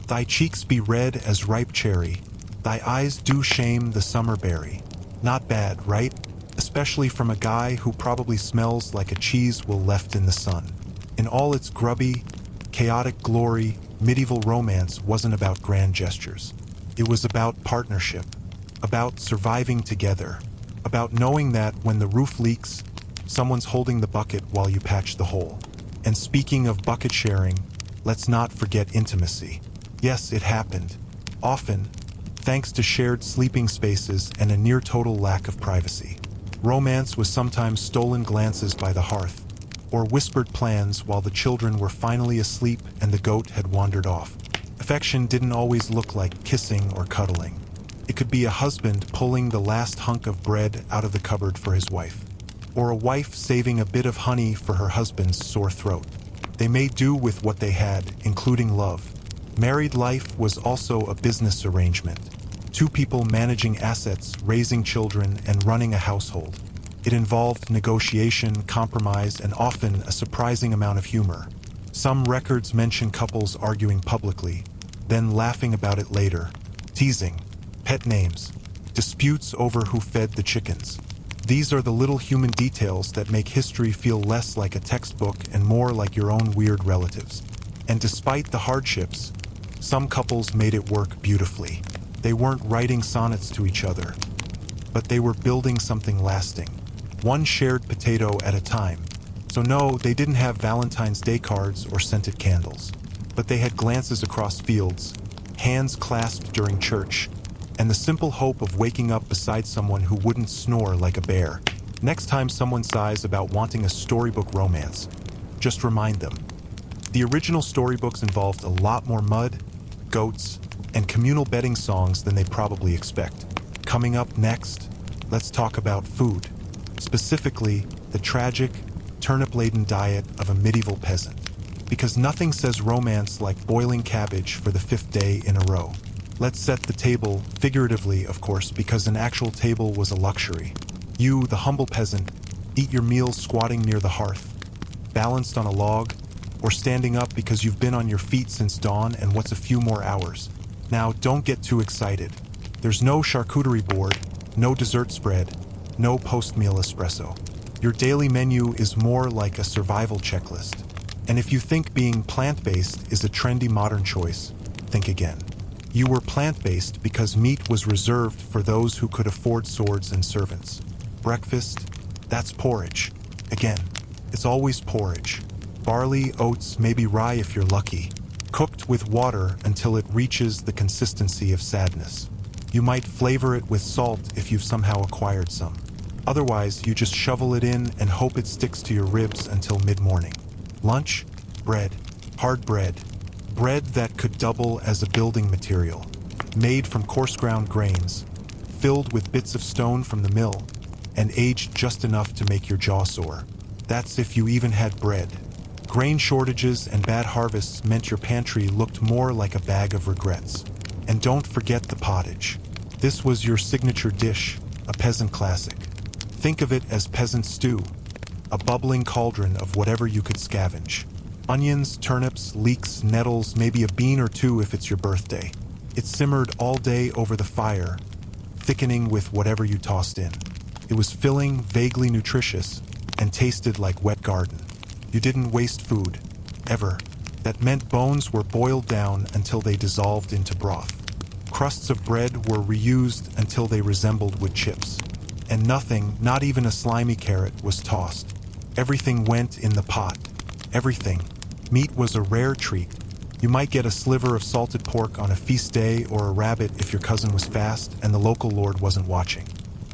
Thy cheeks be red as ripe cherry, thy eyes do shame the summer berry. Not bad, right? Especially from a guy who probably smells like a cheese well left in the sun. In all its grubby, chaotic glory, medieval romance wasn't about grand gestures. It was about partnership, about surviving together, about knowing that when the roof leaks, someone's holding the bucket while you patch the hole. And speaking of bucket sharing, let's not forget intimacy. Yes, it happened. Often, thanks to shared sleeping spaces and a near-total lack of privacy. Romance was sometimes stolen glances by the hearth, or whispered plans while the children were finally asleep and the goat had wandered off. Affection didn't always look like kissing or cuddling. It could be a husband pulling the last hunk of bread out of the cupboard for his wife, or a wife saving a bit of honey for her husband's sore throat. They made do with what they had, including love. Married life was also a business arrangement. 2 people managing assets, raising children, and running a household. It involved negotiation, compromise, and often a surprising amount of humor. Some records mention couples arguing publicly, then laughing about it later. Teasing, pet names, disputes over who fed the chickens. These are the little human details that make history feel less like a textbook and more like your own weird relatives. And despite the hardships, some couples made it work beautifully. They weren't writing sonnets to each other, but they were building something lasting. One shared potato at a time. So no, they didn't have Valentine's Day cards or scented candles, but they had glances across fields, hands clasped during church, and the simple hope of waking up beside someone who wouldn't snore like a bear. Next time someone sighs about wanting a storybook romance, just remind them. The original storybooks involved a lot more mud, goats, and communal bedding songs than they probably expect. Coming up next, let's talk about food. Specifically, the tragic, turnip-laden diet of a medieval peasant. Because nothing says romance like boiling cabbage for the 5th day in a row. Let's set the table, figuratively, of course, because an actual table was a luxury. You, the humble peasant, eat your meals squatting near the hearth, balanced on a log, or standing up because you've been on your feet since dawn and what's a few more hours. Now, don't get too excited. There's no charcuterie board, no dessert spread, no post-meal espresso. Your daily menu is more like a survival checklist. And if you think being plant-based is a trendy modern choice, think again. You were plant-based because meat was reserved for those who could afford swords and servants. Breakfast, that's porridge. Again, it's always porridge. Barley, oats, maybe rye if you're lucky. Cooked with water until it reaches the consistency of sadness. You might flavor it with salt if you've somehow acquired some. Otherwise, you just shovel it in and hope it sticks to your ribs until mid-morning. Lunch, bread, hard bread. Bread that could double as a building material, made from coarse ground grains, filled with bits of stone from the mill, and aged just enough to make your jaw sore. That's if you even had bread. Grain shortages and bad harvests meant your pantry looked more like a bag of regrets. And don't forget the pottage. This was your signature dish, a peasant classic. Think of it as peasant stew, a bubbling cauldron of whatever you could scavenge. Onions, turnips, leeks, nettles, maybe a bean or two if it's your birthday. It simmered all day over the fire, thickening with whatever you tossed in. It was filling, vaguely nutritious, and tasted like wet garden. You didn't waste food, ever. That meant bones were boiled down until they dissolved into broth. Crusts of bread were reused until they resembled wood chips. And nothing, not even a slimy carrot, was tossed. Everything went in the pot. Everything. Meat was a rare treat. You might get a sliver of salted pork on a feast day or a rabbit if your cousin was fast and the local lord wasn't watching.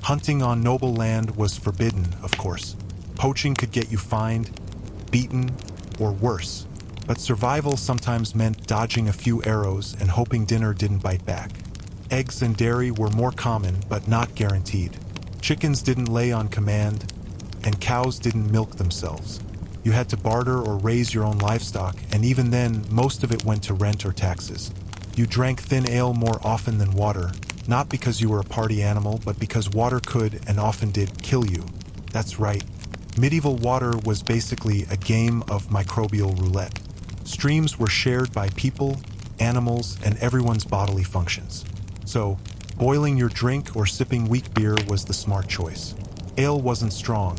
Hunting on noble land was forbidden, of course. Poaching could get you fined, beaten, or worse. But survival sometimes meant dodging a few arrows and hoping dinner didn't bite back. Eggs and dairy were more common, but not guaranteed. Chickens didn't lay on command, and cows didn't milk themselves. You had to barter or raise your own livestock, and even then, most of it went to rent or taxes. You drank thin ale more often than water, not because you were a party animal, but because water could, and often did, kill you. That's right. Medieval water was basically a game of microbial roulette. Streams were shared by people, animals, and everyone's bodily functions. So, boiling your drink or sipping weak beer was the smart choice. Ale wasn't strong.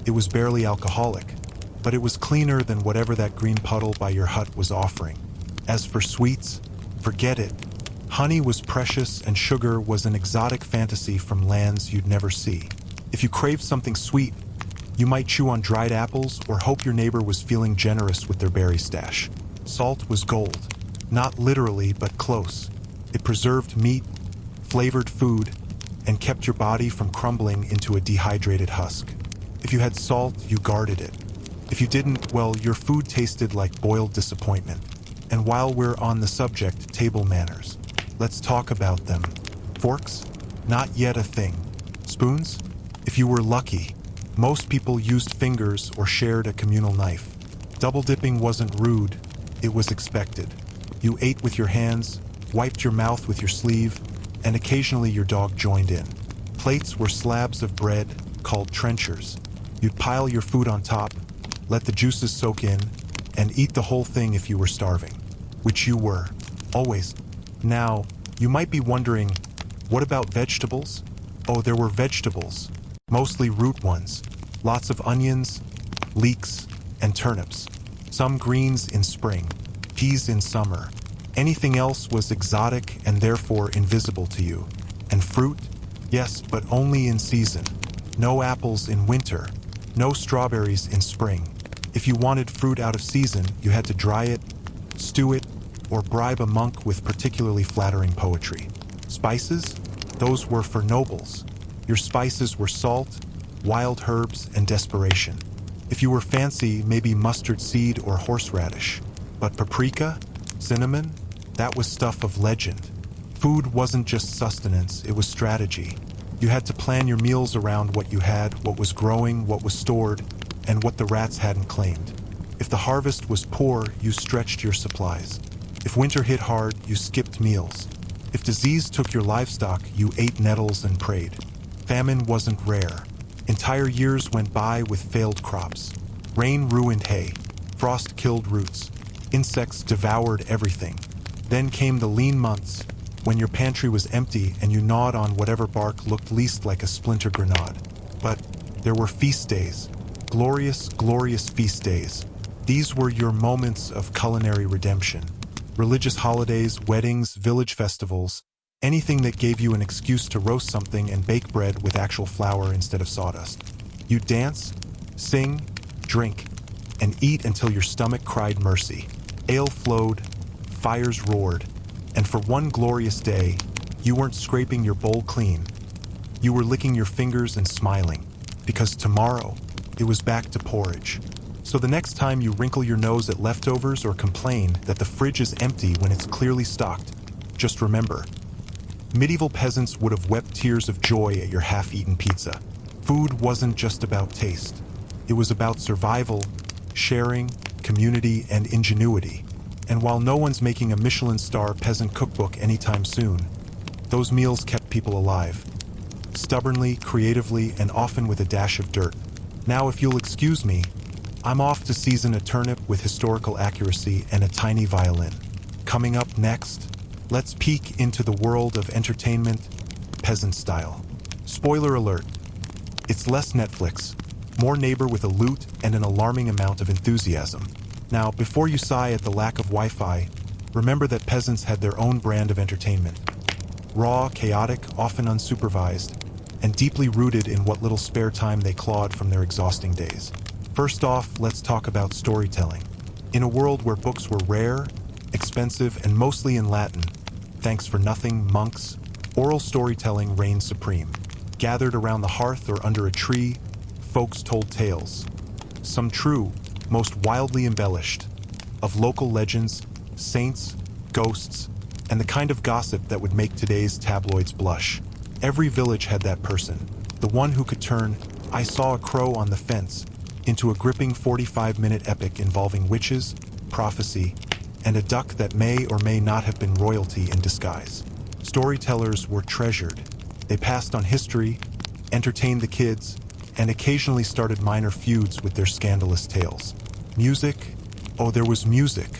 It was barely alcoholic. But it was cleaner than whatever that green puddle by your hut was offering. As for sweets, forget it. Honey was precious and sugar was an exotic fantasy from lands you'd never see. If you craved something sweet, you might chew on dried apples or hope your neighbor was feeling generous with their berry stash. Salt was gold. Not literally, but close. It preserved meat, flavored food, and kept your body from crumbling into a dehydrated husk. If you had salt, you guarded it. If you didn't, well, your food tasted like boiled disappointment. And while we're on the subject, table manners, let's talk about them. Forks? Not yet a thing. Spoons? If you were lucky. Most people used fingers or shared a communal knife. Double dipping wasn't rude, it was expected. You ate with your hands, wiped your mouth with your sleeve, and occasionally your dog joined in. Plates were slabs of bread, called trenchers. You'd pile your food on top, let the juices soak in, and eat the whole thing if you were starving. Which you were. Always. Now, you might be wondering, what about vegetables? Oh, there were vegetables. Mostly root ones. Lots of onions, leeks, and turnips. Some greens in spring, peas in summer. Anything else was exotic and therefore invisible to you. And fruit? Yes, but only in season. No apples in winter. No strawberries in spring. If you wanted fruit out of season, you had to dry it, stew it, or bribe a monk with particularly flattering poetry. Spices? Those were for nobles. Your spices were salt, wild herbs, and desperation. If you were fancy, maybe mustard seed or horseradish. But paprika? Cinnamon? That was stuff of legend. Food wasn't just sustenance, it was strategy. You had to plan your meals around what you had, what was growing, what was stored, and what the rats hadn't claimed. If the harvest was poor, you stretched your supplies. If winter hit hard, you skipped meals. If disease took your livestock, you ate nettles and prayed. Famine wasn't rare. Entire years went by with failed crops. Rain ruined hay. Frost killed roots. Insects devoured everything. Then came the lean months, when your pantry was empty and you gnawed on whatever bark looked least like a splinter grenade. But there were feast days. Glorious, glorious feast days. These were your moments of culinary redemption. Religious holidays, weddings, village festivals, anything that gave you an excuse to roast something and bake bread with actual flour instead of sawdust. You'd dance, sing, drink, and eat until your stomach cried mercy. Ale flowed, fires roared, and for one glorious day, you weren't scraping your bowl clean. You were licking your fingers and smiling, because tomorrow, it was back to porridge. So the next time you wrinkle your nose at leftovers or complain that the fridge is empty when it's clearly stocked, just remember, medieval peasants would have wept tears of joy at your half-eaten pizza. Food wasn't just about taste. It was about survival, sharing, community, and ingenuity. And while no one's making a Michelin star peasant cookbook anytime soon, those meals kept people alive. Stubbornly, creatively, and often with a dash of dirt. Now, if you'll excuse me, I'm off to season a turnip with historical accuracy and a tiny violin. Coming up next, let's peek into the world of entertainment, peasant style. Spoiler alert, it's less Netflix, more neighbor with a lute and an alarming amount of enthusiasm. Now, before you sigh at the lack of Wi-Fi, remember that peasants had their own brand of entertainment. Raw, chaotic, often unsupervised, and deeply rooted in what little spare time they clawed from their exhausting days. First off, let's talk about storytelling. In a world where books were rare, expensive, and mostly in Latin, thanks for nothing, monks, oral storytelling reigned supreme. Gathered around the hearth or under a tree, folks told tales. Some true, most wildly embellished, of local legends, saints, ghosts, and the kind of gossip that would make today's tabloids blush. Every village had that person, the one who could turn "I saw a crow on the fence" into a gripping 45-minute epic involving witches, prophecy, and a duck that may or may not have been royalty in disguise. Storytellers were treasured. They passed on history, entertained the kids, and occasionally started minor feuds with their scandalous tales. Music? Oh, there was music.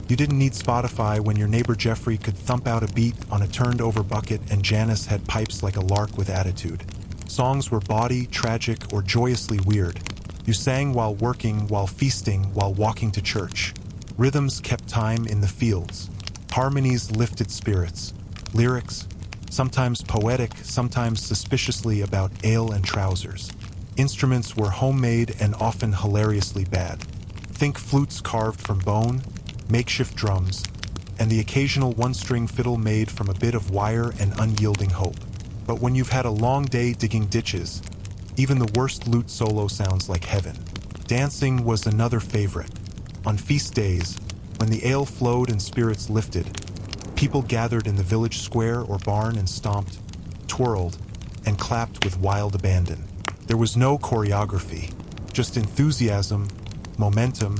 You didn't need Spotify when your neighbor Jeffrey could thump out a beat on a turned-over bucket and Janice had pipes like a lark with attitude. Songs were bawdy, tragic, or joyously weird. You sang while working, while feasting, while walking to church. Rhythms kept time in the fields. Harmonies lifted spirits. Lyrics, sometimes poetic, sometimes suspiciously about ale and trousers. Instruments were homemade and often hilariously bad. Think flutes carved from bone, makeshift drums, and the occasional one-string fiddle made from a bit of wire and unyielding hope. But when you've had a long day digging ditches, even the worst lute solo sounds like heaven. Dancing was another favorite. On feast days, when the ale flowed and spirits lifted, people gathered in the village square or barn and stomped, twirled, and clapped with wild abandon. There was no choreography, just enthusiasm, momentum,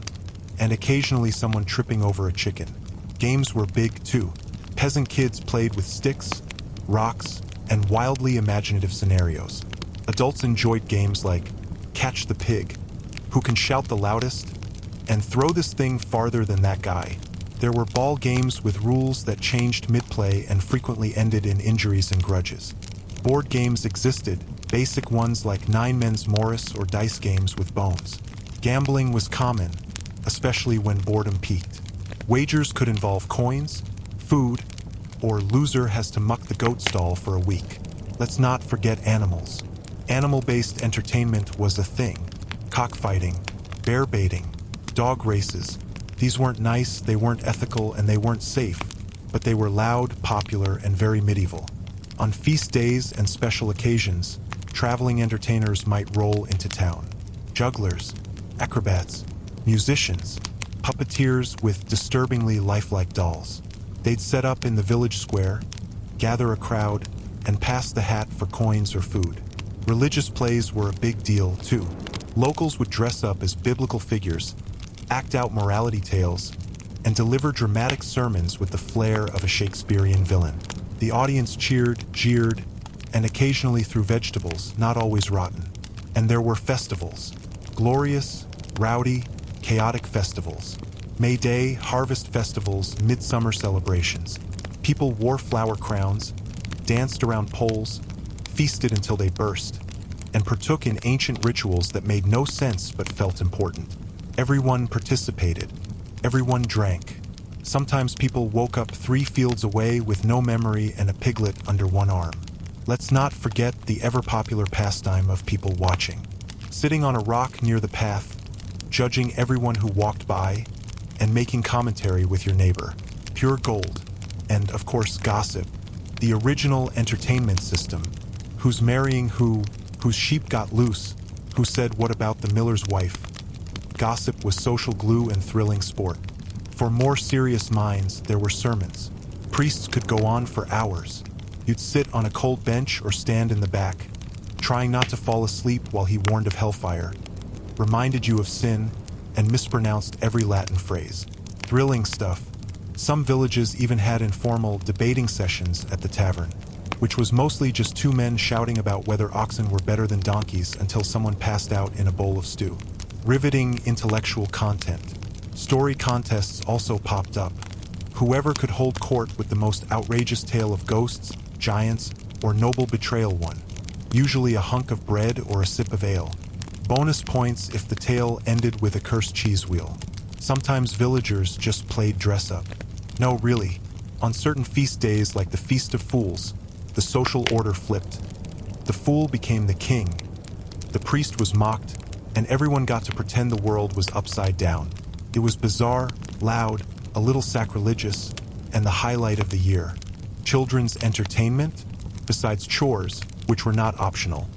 and occasionally someone tripping over a chicken. Games were big too. Peasant kids played with sticks, rocks, and wildly imaginative scenarios. Adults enjoyed games like Catch the Pig, Who Can Shout the Loudest, and Throw This Thing Farther Than That Guy. There were ball games with rules that changed mid-play and frequently ended in injuries and grudges. Board games existed, basic ones like Nine Men's Morris or dice games with bones. Gambling was common, especially when boredom peaked. Wagers could involve coins, food, or loser has to muck the goat stall for a week. Let's not forget animals. Animal-based entertainment was a thing. Cockfighting, bear baiting, dog races. These weren't nice, they weren't ethical, and they weren't safe, but they were loud, popular, and very medieval. On feast days and special occasions, traveling entertainers might roll into town. Jugglers, acrobats, musicians, puppeteers with disturbingly lifelike dolls. They'd set up in the village square, gather a crowd, and pass the hat for coins or food. Religious plays were a big deal, too. Locals would dress up as biblical figures, act out morality tales, and deliver dramatic sermons with the flair of a Shakespearean villain. The audience cheered, jeered, and occasionally threw vegetables, not always rotten. And there were festivals. Glorious, rowdy, chaotic festivals. May Day, harvest festivals, midsummer celebrations. People wore flower crowns, danced around poles, feasted until they burst, and partook in ancient rituals that made no sense but felt important. Everyone participated. Everyone drank. Sometimes people woke up 3 fields away with no memory and a piglet under one arm. Let's not forget the ever-popular pastime of people watching. Sitting on a rock near the path, judging everyone who walked by, and making commentary with your neighbor. Pure gold. And, of course, gossip. The original entertainment system. Who's marrying who, whose sheep got loose, who said what about the miller's wife. Gossip was social glue and thrilling sport. For more serious minds, there were sermons. Priests could go on for hours. You'd sit on a cold bench or stand in the back, trying not to fall asleep while he warned of hellfire, reminded you of sin, and mispronounced every Latin phrase. Thrilling stuff. Some villages even had informal debating sessions at the tavern, which was mostly just 2 men shouting about whether oxen were better than donkeys until someone passed out in a bowl of stew. Riveting intellectual content. Story contests also popped up. Whoever could hold court with the most outrageous tale of ghosts, giants, or noble betrayal won. Usually a hunk of bread or a sip of ale. Bonus points if the tale ended with a cursed cheese wheel. Sometimes villagers just played dress-up. No, really. On certain feast days like the Feast of Fools, the social order flipped. The fool became the king. The priest was mocked, and everyone got to pretend the world was upside down. It was bizarre, loud, a little sacrilegious, and the highlight of the year. Children's entertainment, besides chores, which were not optional.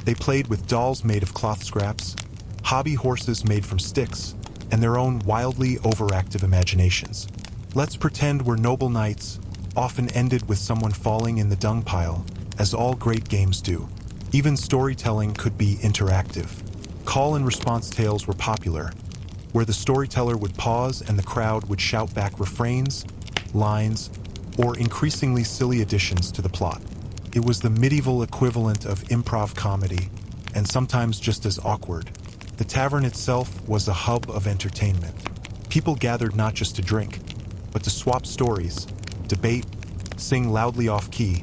They played with dolls made of cloth scraps, hobby horses made from sticks, and their own wildly overactive imaginations. Let's pretend we're noble knights, often ended with someone falling in the dung pile, as all great games do. Even storytelling could be interactive. Call and response tales were popular, where the storyteller would pause and the crowd would shout back refrains, lines, or increasingly silly additions to the plot. It was the medieval equivalent of improv comedy, and sometimes just as awkward. The tavern itself was a hub of entertainment. People gathered not just to drink, but to swap stories, debate, sing loudly off-key,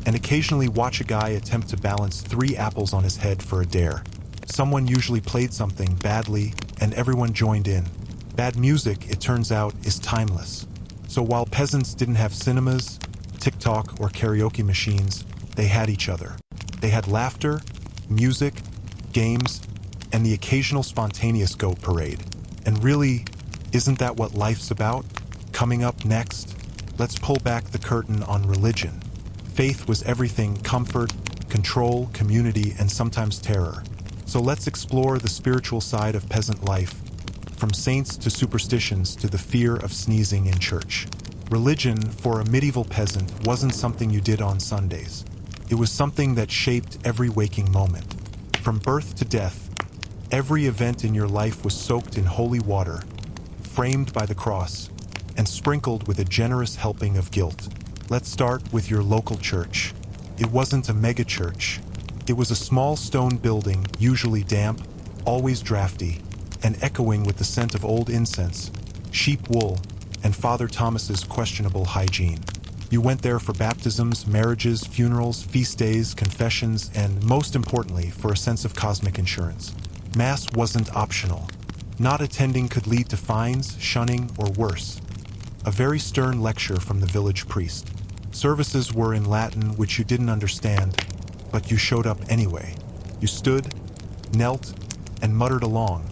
and occasionally watch a guy attempt to balance 3 apples on his head for a dare. Someone usually played something badly, and everyone joined in. Bad music, it turns out, is timeless. So while peasants didn't have cinemas, TikTok, or karaoke machines, they had each other. They had laughter, music, games, and the occasional spontaneous goat parade. And really, isn't that what life's about? Coming up next, let's pull back the curtain on religion. Faith was everything: comfort, control, community, and sometimes terror. So let's explore the spiritual side of peasant life, from saints to superstitions to the fear of sneezing in church. Religion, for a medieval peasant, wasn't something you did on Sundays. It was something that shaped every waking moment. From birth to death, every event in your life was soaked in holy water, framed by the cross, and sprinkled with a generous helping of guilt. Let's start with your local church. It wasn't a megachurch. It was a small stone building, usually damp, always drafty, and echoing with the scent of old incense, sheep wool, and Father Thomas's questionable hygiene. You went there for baptisms, marriages, funerals, feast days, confessions, and, most importantly, for a sense of cosmic insurance. Mass wasn't optional. Not attending could lead to fines, shunning, or worse. A very stern lecture from the village priest. Services were in Latin, which you didn't understand, but you showed up anyway. You stood, knelt, and muttered along,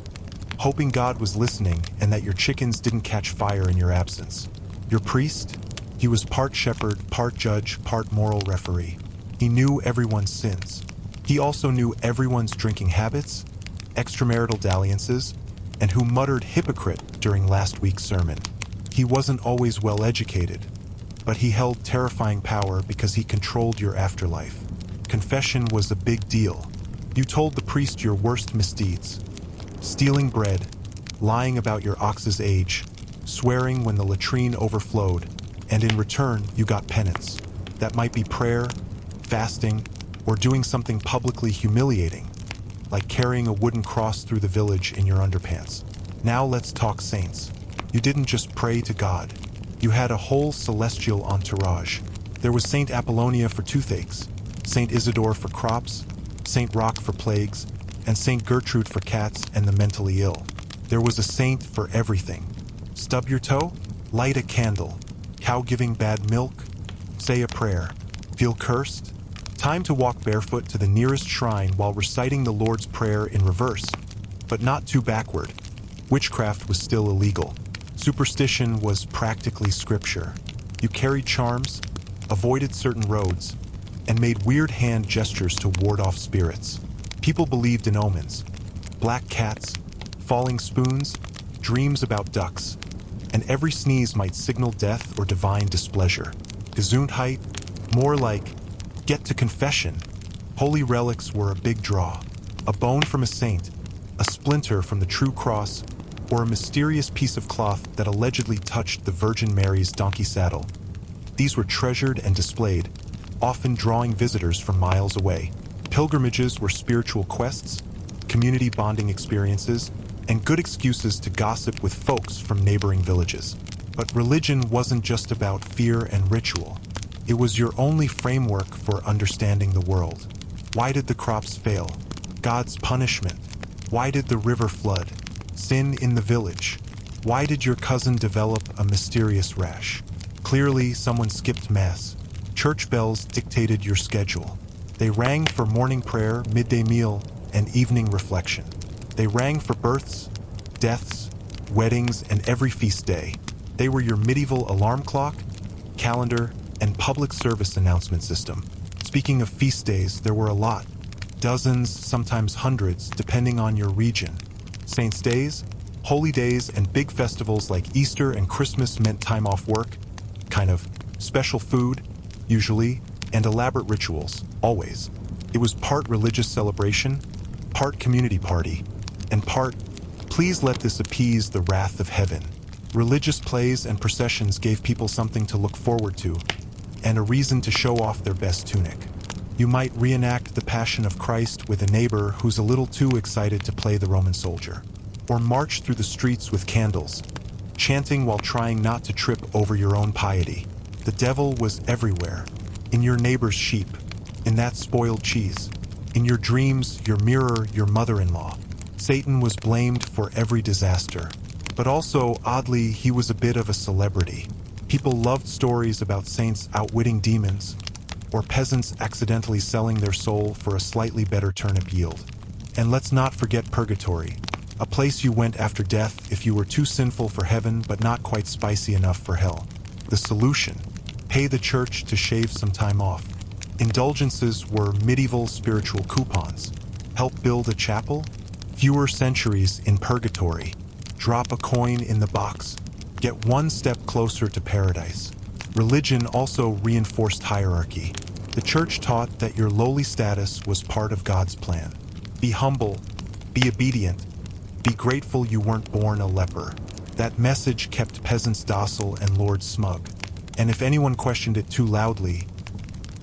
hoping God was listening and that your chickens didn't catch fire in your absence. Your priest? He was part shepherd, part judge, part moral referee. He knew everyone's sins. He also knew everyone's drinking habits, extramarital dalliances, and who muttered hypocrite during last week's sermon. He wasn't always well educated, but he held terrifying power because he controlled your afterlife. Confession was a big deal. You told the priest your worst misdeeds. Stealing bread, lying about your ox's age, swearing when the latrine overflowed, and in return you got penance. That might be prayer, fasting, or doing something publicly humiliating, like carrying a wooden cross through the village in your underpants. Now let's talk saints. You didn't just pray to God. You had a whole celestial entourage. There was Saint Apollonia for toothaches, Saint Isidore for crops, Saint Roch for plagues, and Saint Gertrude for cats and the mentally ill. There was a saint for everything. Stub your toe? Light a candle. Cow giving bad milk? Say a prayer. Feel cursed? Time to walk barefoot to the nearest shrine while reciting the Lord's Prayer in reverse, but not too backward. Witchcraft was still illegal. Superstition was practically scripture. You carried charms, avoided certain roads, and made weird hand gestures to ward off spirits. People believed in omens, black cats, falling spoons, dreams about ducks, and every sneeze might signal death or divine displeasure. Gesundheit, more like, get to confession. Holy relics were a big draw. A bone from a saint, a splinter from the true cross, or a mysterious piece of cloth that allegedly touched the Virgin Mary's donkey saddle. These were treasured and displayed, often drawing visitors from miles away. Pilgrimages were spiritual quests, community bonding experiences, and good excuses to gossip with folks from neighboring villages. But religion wasn't just about fear and ritual. It was your only framework for understanding the world. Why did the crops fail? God's punishment. Why did the river flood? Sin in the village. Why did your cousin develop a mysterious rash? Clearly, someone skipped mass. Church bells dictated your schedule. They rang for morning prayer, midday meal, and evening reflection. They rang for births, deaths, weddings, and every feast day. They were your medieval alarm clock, calendar, and public service announcement system. Speaking of feast days, there were a lot. Dozens, sometimes hundreds, depending on your region. Saints' days, holy days, and big festivals like Easter and Christmas meant time off work, kind of special food, usually, and elaborate rituals, always. It was part religious celebration, part community party, and part, please let this appease the wrath of heaven. Religious plays and processions gave people something to look forward to, and a reason to show off their best tunic. You might reenact the Passion of Christ with a neighbor who's a little too excited to play the Roman soldier. Or march through the streets with candles, chanting while trying not to trip over your own piety. The devil was everywhere. In your neighbor's sheep, in that spoiled cheese, in your dreams, your mirror, your mother-in-law. Satan was blamed for every disaster. But also, oddly, he was a bit of a celebrity. People loved stories about saints outwitting demons, or peasants accidentally selling their soul for a slightly better turnip yield. And let's not forget purgatory, a place you went after death if you were too sinful for heaven but not quite spicy enough for hell. The solution: pay the church to shave some time off. Indulgences were medieval spiritual coupons. Help build a chapel? Fewer centuries in purgatory. Drop a coin in the box. Get one step closer to paradise. Religion also reinforced hierarchy. The church taught that your lowly status was part of God's plan. Be humble, be obedient, be grateful you weren't born a leper. That message kept peasants docile and lords smug. And if anyone questioned it too loudly,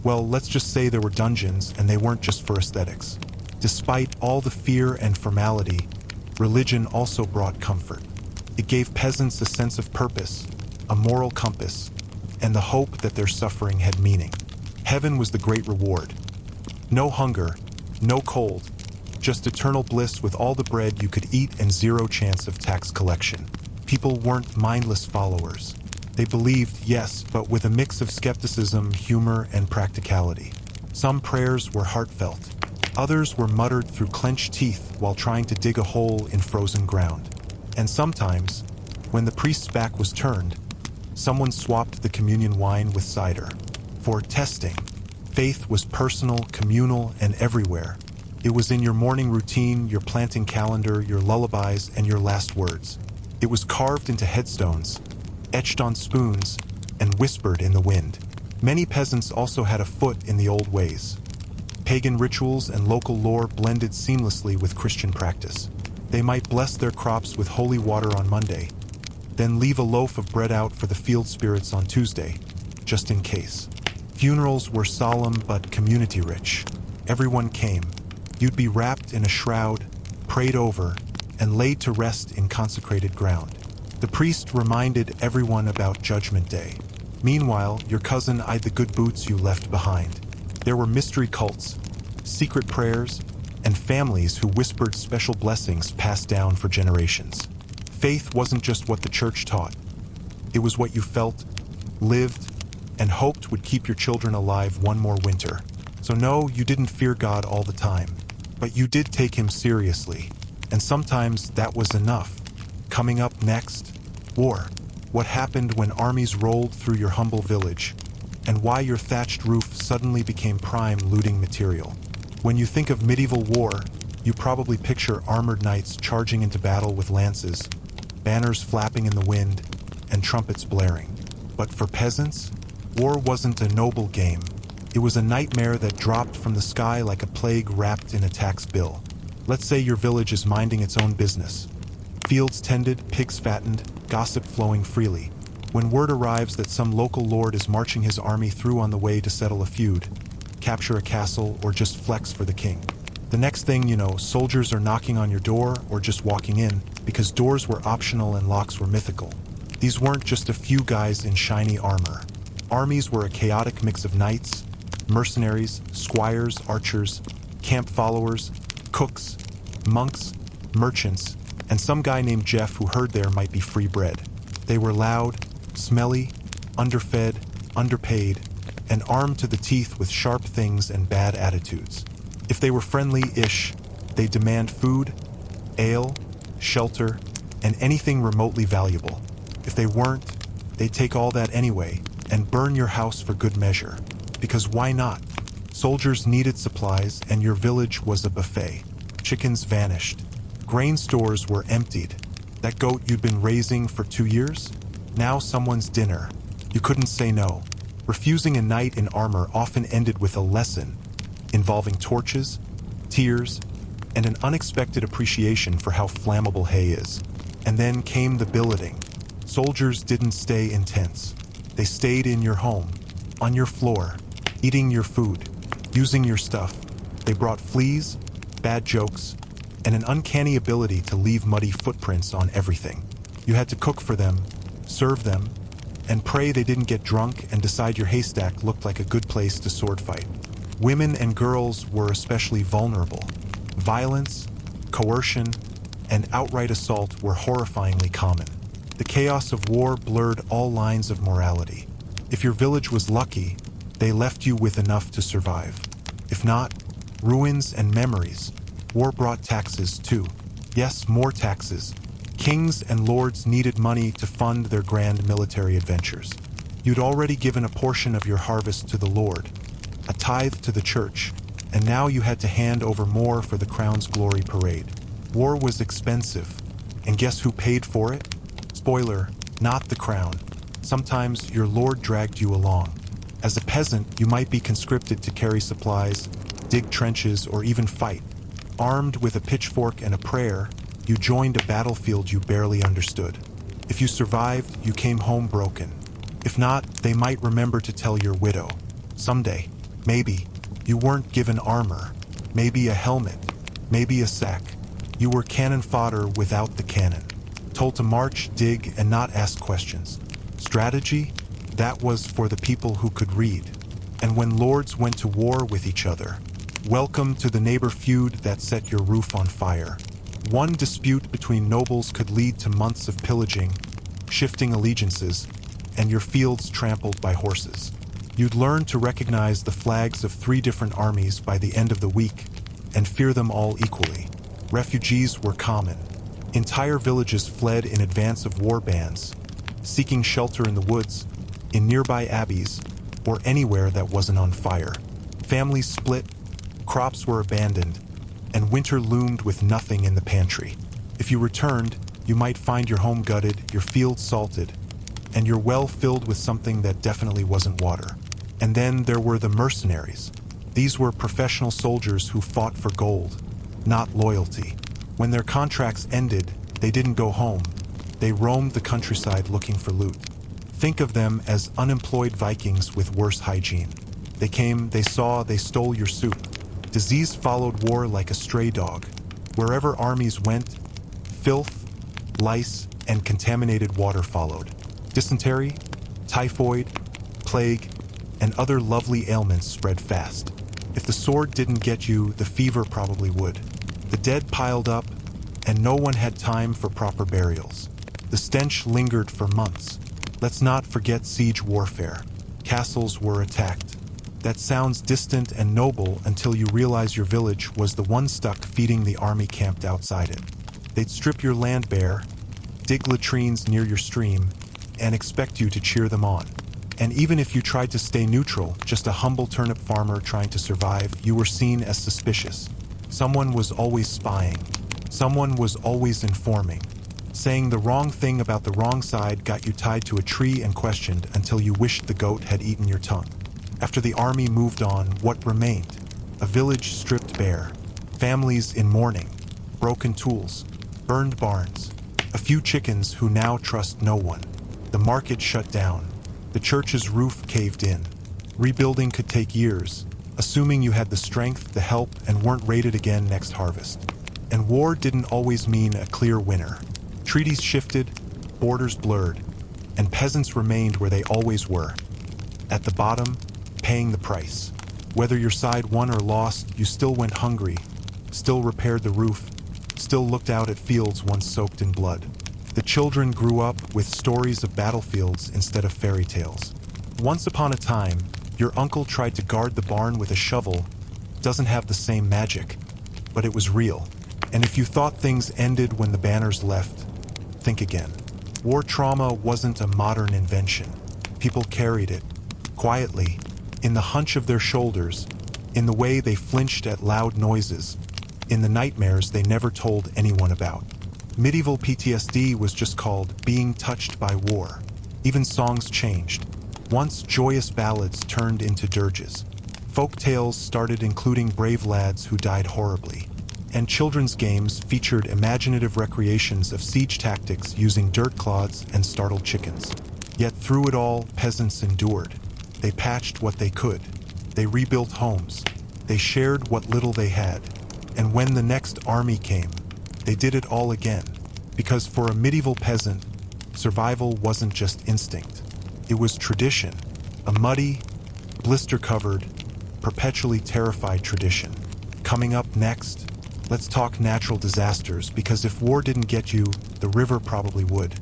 Well, let's just say there were dungeons, and they weren't just for aesthetics. Despite all the fear and formality, religion also brought comfort. It gave peasants a sense of purpose, a moral compass, and the hope that their suffering had meaning. Heaven was the great reward. No hunger, no cold, just eternal bliss with all the bread you could eat and zero chance of tax collection. People weren't mindless followers. They believed, yes, but with a mix of skepticism, humor, and practicality. Some prayers were heartfelt. Others were muttered through clenched teeth while trying to dig a hole in frozen ground. And sometimes, when the priest's back was turned, someone swapped the communion wine with cider. For testing, faith was personal, communal, and everywhere. It was in your morning routine, your planting calendar, your lullabies, and your last words. It was carved into headstones, etched on spoons, and whispered in the wind. Many peasants also had a foot in the old ways. Pagan rituals and local lore blended seamlessly with Christian practice. They might bless their crops with holy water on Monday, then leave a loaf of bread out for the field spirits on Tuesday, just in case. Funerals were solemn but community-rich. Everyone came. You'd be wrapped in a shroud, prayed over, and laid to rest in consecrated ground. The priest reminded everyone about Judgment Day. Meanwhile, your cousin eyed the good boots you left behind. There were mystery cults, secret prayers, and families who whispered special blessings passed down for generations. Faith wasn't just what the church taught. It was what you felt, lived, and hoped would keep your children alive one more winter. So no, you didn't fear God all the time, but you did take him seriously. And sometimes that was enough. Coming up next, war. What happened when armies rolled through your humble village, and why your thatched roof suddenly became prime looting material. When you think of medieval war, you probably picture armored knights charging into battle with lances, banners flapping in the wind, and trumpets blaring. But for peasants, war wasn't a noble game. It was a nightmare that dropped from the sky like a plague wrapped in a tax bill. Let's say your village is minding its own business. Fields tended, pigs fattened, gossip flowing freely. When word arrives that some local lord is marching his army through on the way to settle a feud, capture a castle, or just flex for the king. The next thing you know, soldiers are knocking on your door or just walking in, because doors were optional and locks were mythical. These weren't just a few guys in shiny armor. Armies were a chaotic mix of knights, mercenaries, squires, archers, camp followers, cooks, monks, merchants, and some guy named Jeff who heard there might be free bread. They were loud, smelly, underfed, underpaid, and armed to the teeth with sharp things and bad attitudes. If they were friendly-ish, they'd demand food, ale, shelter, and anything remotely valuable. If they weren't, they'd take all that anyway and burn your house for good measure. Because why not? Soldiers needed supplies, and your village was a buffet. Chickens vanished. Grain stores were emptied. That goat you'd been raising for 2 years? Now someone's dinner. You couldn't say no. Refusing a knight in armor often ended with a lesson involving torches, tears, and an unexpected appreciation for how flammable hay is. And then came the billeting. Soldiers didn't stay in tents. They stayed in your home, on your floor, eating your food, using your stuff. They brought fleas, bad jokes, and an uncanny ability to leave muddy footprints on everything. You had to cook for them, serve them, and pray they didn't get drunk and decide your haystack looked like a good place to sword fight. Women and girls were especially vulnerable. Violence, coercion, and outright assault were horrifyingly common. The chaos of war blurred all lines of morality. If your village was lucky, they left you with enough to survive. If not, ruins and memories. War brought taxes too. Yes, more taxes. Kings and lords needed money to fund their grand military adventures. You'd already given a portion of your harvest to the Lord, a tithe to the church, and now you had to hand over more for the crown's glory parade. War was expensive, and guess who paid for it? Spoiler, not the crown. Sometimes your lord dragged you along. As a peasant, you might be conscripted to carry supplies, dig trenches, or even fight. Armed with a pitchfork and a prayer, you joined a battlefield you barely understood. If you survived, you came home broken. If not, they might remember to tell your widow. Someday. Maybe you weren't given armor, maybe a helmet, maybe a sack. You were cannon fodder without the cannon, told to march, dig, and not ask questions. Strategy? That was for the people who could read. And when lords went to war with each other, welcome to the neighbor feud that set your roof on fire. One dispute between nobles could lead to months of pillaging, shifting allegiances, and your fields trampled by horses. You'd learn to recognize the flags of 3 different armies by the end of the week and fear them all equally. Refugees were common. Entire villages fled in advance of war bands, seeking shelter in the woods, in nearby abbeys, or anywhere that wasn't on fire. Families split, crops were abandoned, and winter loomed with nothing in the pantry. If you returned, you might find your home gutted, your fields salted, and your well filled with something that definitely wasn't water. And then there were the mercenaries. These were professional soldiers who fought for gold, not loyalty. When their contracts ended, they didn't go home. They roamed the countryside looking for loot. Think of them as unemployed Vikings with worse hygiene. They came, they saw, they stole your soup. Disease followed war like a stray dog. Wherever armies went, filth, lice, and contaminated water followed. Dysentery, typhoid, plague, and other lovely ailments spread fast. If the sword didn't get you, the fever probably would. The dead piled up, and no one had time for proper burials. The stench lingered for months. Let's not forget siege warfare. Castles were attacked. That sounds distant and noble until you realize your village was the one stuck feeding the army camped outside it. They'd strip your land bare, dig latrines near your stream, and expect you to cheer them on. And even if you tried to stay neutral, just a humble turnip farmer trying to survive, you were seen as suspicious. Someone was always spying. Someone was always informing. Saying the wrong thing about the wrong side got you tied to a tree and questioned until you wished the goat had eaten your tongue. After the army moved on, what remained? A village stripped bare, families in mourning, broken tools, burned barns, a few chickens who now trust no one. The market shut down. The church's roof caved in. Rebuilding could take years, assuming you had the strength, the help, and weren't raided again next harvest. And war didn't always mean a clear winner. Treaties shifted, borders blurred, and peasants remained where they always were. At the bottom, paying the price. Whether your side won or lost, you still went hungry, still repaired the roof, still looked out at fields once soaked in blood. The children grew up with stories of battlefields instead of fairy tales. Once upon a time, your uncle tried to guard the barn with a shovel. Doesn't have the same magic, but it was real. And if you thought things ended when the banners left, think again. War trauma wasn't a modern invention. People carried it, quietly, in the hunch of their shoulders, in the way they flinched at loud noises, in the nightmares they never told anyone about. Medieval PTSD was just called being touched by war. Even songs changed. Once joyous ballads turned into dirges. Folk tales started including brave lads who died horribly. And children's games featured imaginative recreations of siege tactics using dirt clods and startled chickens. Yet through it all, peasants endured. They patched what they could. They rebuilt homes. They shared what little they had. And when the next army came, they did it all again. Because for a medieval peasant, survival wasn't just instinct. It was tradition. A muddy, blister-covered, perpetually terrified tradition. Coming up next, let's talk natural disasters, because if war didn't get you, the river probably would.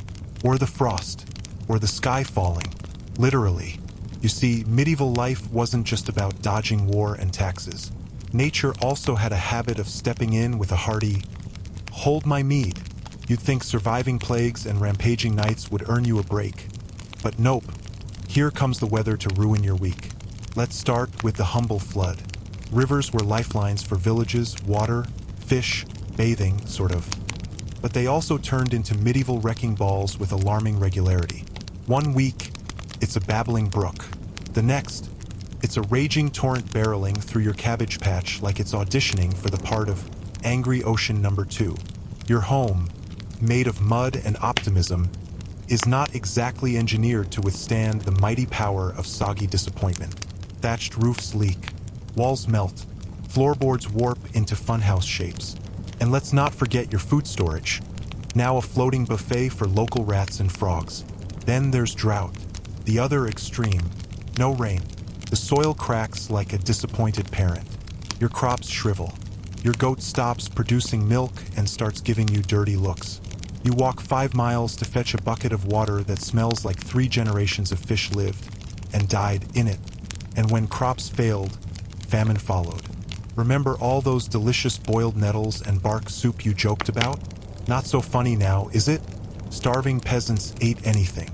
Or the frost. Or the sky falling. Literally. You see, medieval life wasn't just about dodging war and taxes. Nature also had a habit of stepping in with a hearty, "Hold my mead." You'd think surviving plagues and rampaging nights would earn you a break. But nope. Here comes the weather to ruin your week. Let's start with the humble flood. Rivers were lifelines for villages, water, fish, bathing, sort of. But they also turned into medieval wrecking balls with alarming regularity. One week, it's a babbling brook. The next, it's a raging torrent barreling through your cabbage patch like it's auditioning for the part of Angry Ocean Number 2. Your home, made of mud and optimism, is not exactly engineered to withstand the mighty power of soggy disappointment. Thatched roofs leak, walls melt, floorboards warp into funhouse shapes. And let's not forget your food storage. Now a floating buffet for local rats and frogs. Then there's drought, the other extreme. No rain. The soil cracks like a disappointed parent. Your crops shrivel. Your goat stops producing milk and starts giving you dirty looks. You walk 5 miles to fetch a bucket of water that smells like 3 generations of fish lived and died in it. And when crops failed, famine followed. Remember all those delicious boiled nettles and bark soup you joked about? Not so funny now, is it? Starving peasants ate anything.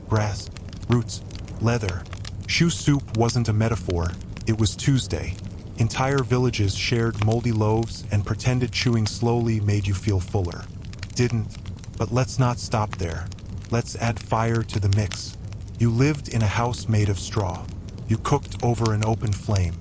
Grass, roots, leather. Shoe soup wasn't a metaphor, it was Tuesday. Entire villages shared moldy loaves and pretended chewing slowly made you feel fuller. Didn't. But let's not stop there. Let's add fire to the mix. You lived in a house made of straw. You cooked over an open flame.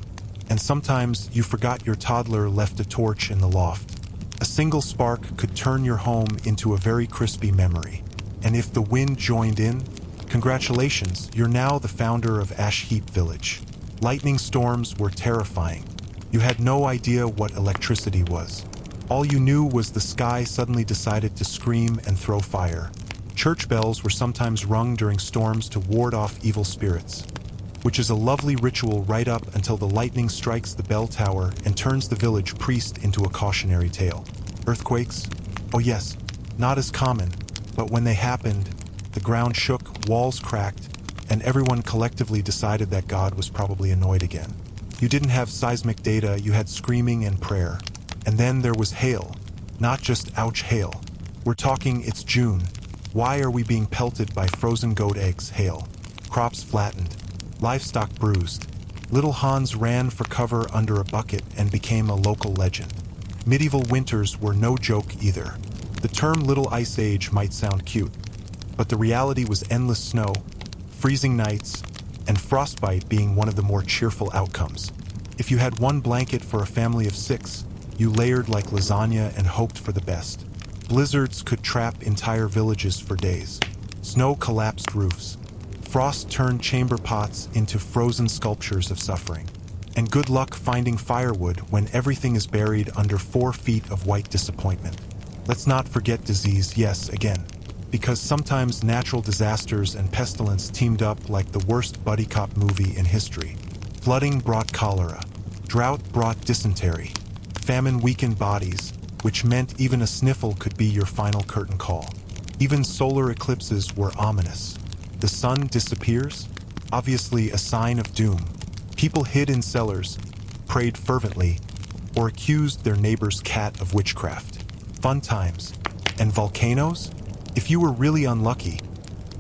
And sometimes you forgot your toddler left a torch in the loft. A single spark could turn your home into a very crispy memory. And if the wind joined in, congratulations, you're now the founder of Ash Heap Village. Lightning storms were terrifying. You had no idea what electricity was. All you knew was the sky suddenly decided to scream and throw fire. Church bells were sometimes rung during storms to ward off evil spirits, which is a lovely ritual right up until the lightning strikes the bell tower and turns the village priest into a cautionary tale. Earthquakes? Oh yes, not as common, but when they happened, the ground shook, walls cracked, and everyone collectively decided that God was probably annoyed again. You didn't have seismic data, you had screaming and prayer. And then there was hail. Not just ouch hail. We're talking it's June. Why are we being pelted by frozen goat eggs hail? Crops flattened. Livestock bruised. Little Hans ran for cover under a bucket and became a local legend. Medieval winters were no joke either. The term Little Ice Age might sound cute, but the reality was endless snow, freezing nights, and frostbite being one of the more cheerful outcomes. If you had one blanket for a family of 6, you layered like lasagna and hoped for the best. Blizzards could trap entire villages for days. Snow collapsed roofs. Frost turned chamber pots into frozen sculptures of suffering. And good luck finding firewood when everything is buried under 4 feet of white disappointment. Let's not forget disease, yes, again. Because sometimes natural disasters and pestilence teamed up like the worst buddy cop movie in history. Flooding brought cholera. Drought brought dysentery. Famine weakened bodies, which meant even a sniffle could be your final curtain call. Even solar eclipses were ominous. The sun disappears? Obviously a sign of doom. People hid in cellars, prayed fervently, or accused their neighbor's cat of witchcraft. Fun times. And volcanoes? If you were really unlucky,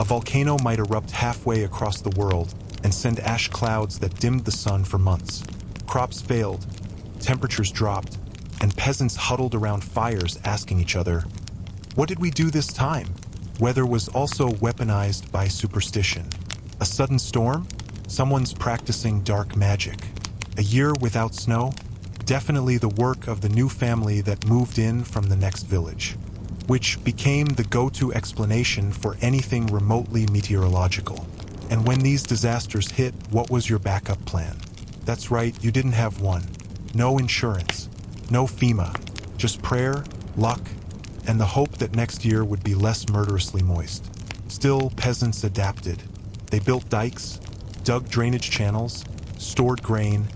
a volcano might erupt halfway across the world and send ash clouds that dimmed the sun for months. Crops failed, temperatures dropped, and peasants huddled around fires asking each other, "What did we do this time?" Weather was also weaponized by superstition. A sudden storm? Someone's practicing dark magic. A year without snow? Definitely the work of the new family that moved in from the next village, which became the go-to explanation for anything remotely meteorological. And when these disasters hit, what was your backup plan? That's right, you didn't have one. No insurance, no FEMA, just prayer, luck, and the hope that next year would be less murderously moist. Still, peasants adapted. They built dikes, dug drainage channels, stored grain,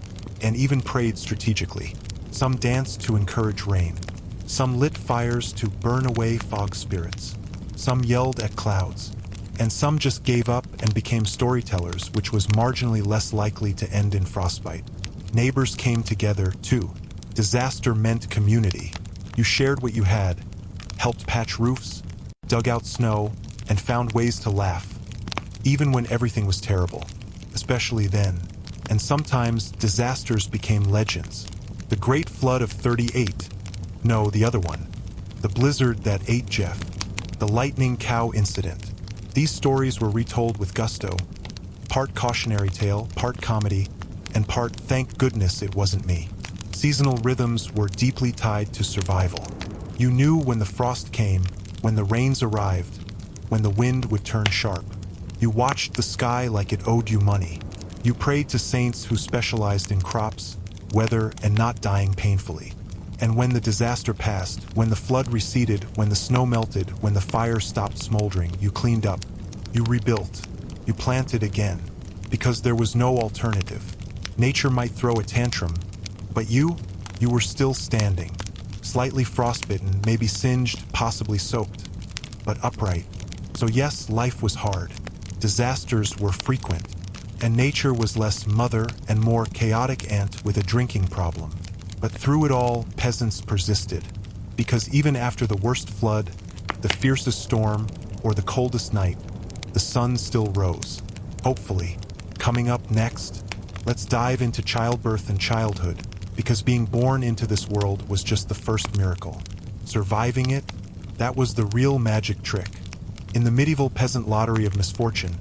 and even prayed strategically. Some danced to encourage rain. Some lit fires to burn away fog spirits. Some yelled at clouds. And some just gave up and became storytellers, which was marginally less likely to end in frostbite. Neighbors came together, too. Disaster meant community. You shared what you had, helped patch roofs, dug out snow, and found ways to laugh, even when everything was terrible, especially then. And sometimes disasters became legends. The Great Flood of '38. No, the other one. The blizzard that ate Jeff. The lightning cow incident. These stories were retold with gusto. Part cautionary tale, part comedy, and part thank goodness it wasn't me. Seasonal rhythms were deeply tied to survival. You knew when the frost came, when the rains arrived, when the wind would turn sharp. You watched the sky like it owed you money. You prayed to saints who specialized in crops, weather, and not dying painfully. And when the disaster passed, when the flood receded, when the snow melted, when the fire stopped smoldering, you cleaned up, you rebuilt, you planted again, because there was no alternative. Nature might throw a tantrum, but you were still standing, slightly frostbitten, maybe singed, possibly soaked, but upright. So yes, life was hard. Disasters were frequent, and nature was less mother and more chaotic aunt with a drinking problem. But through it all, peasants persisted, because even after the worst flood, the fiercest storm, or the coldest night, the sun still rose. Hopefully. Coming up next, let's dive into childbirth and childhood, because being born into this world was just the first miracle. Surviving it, that was the real magic trick. In the medieval peasant lottery of misfortune,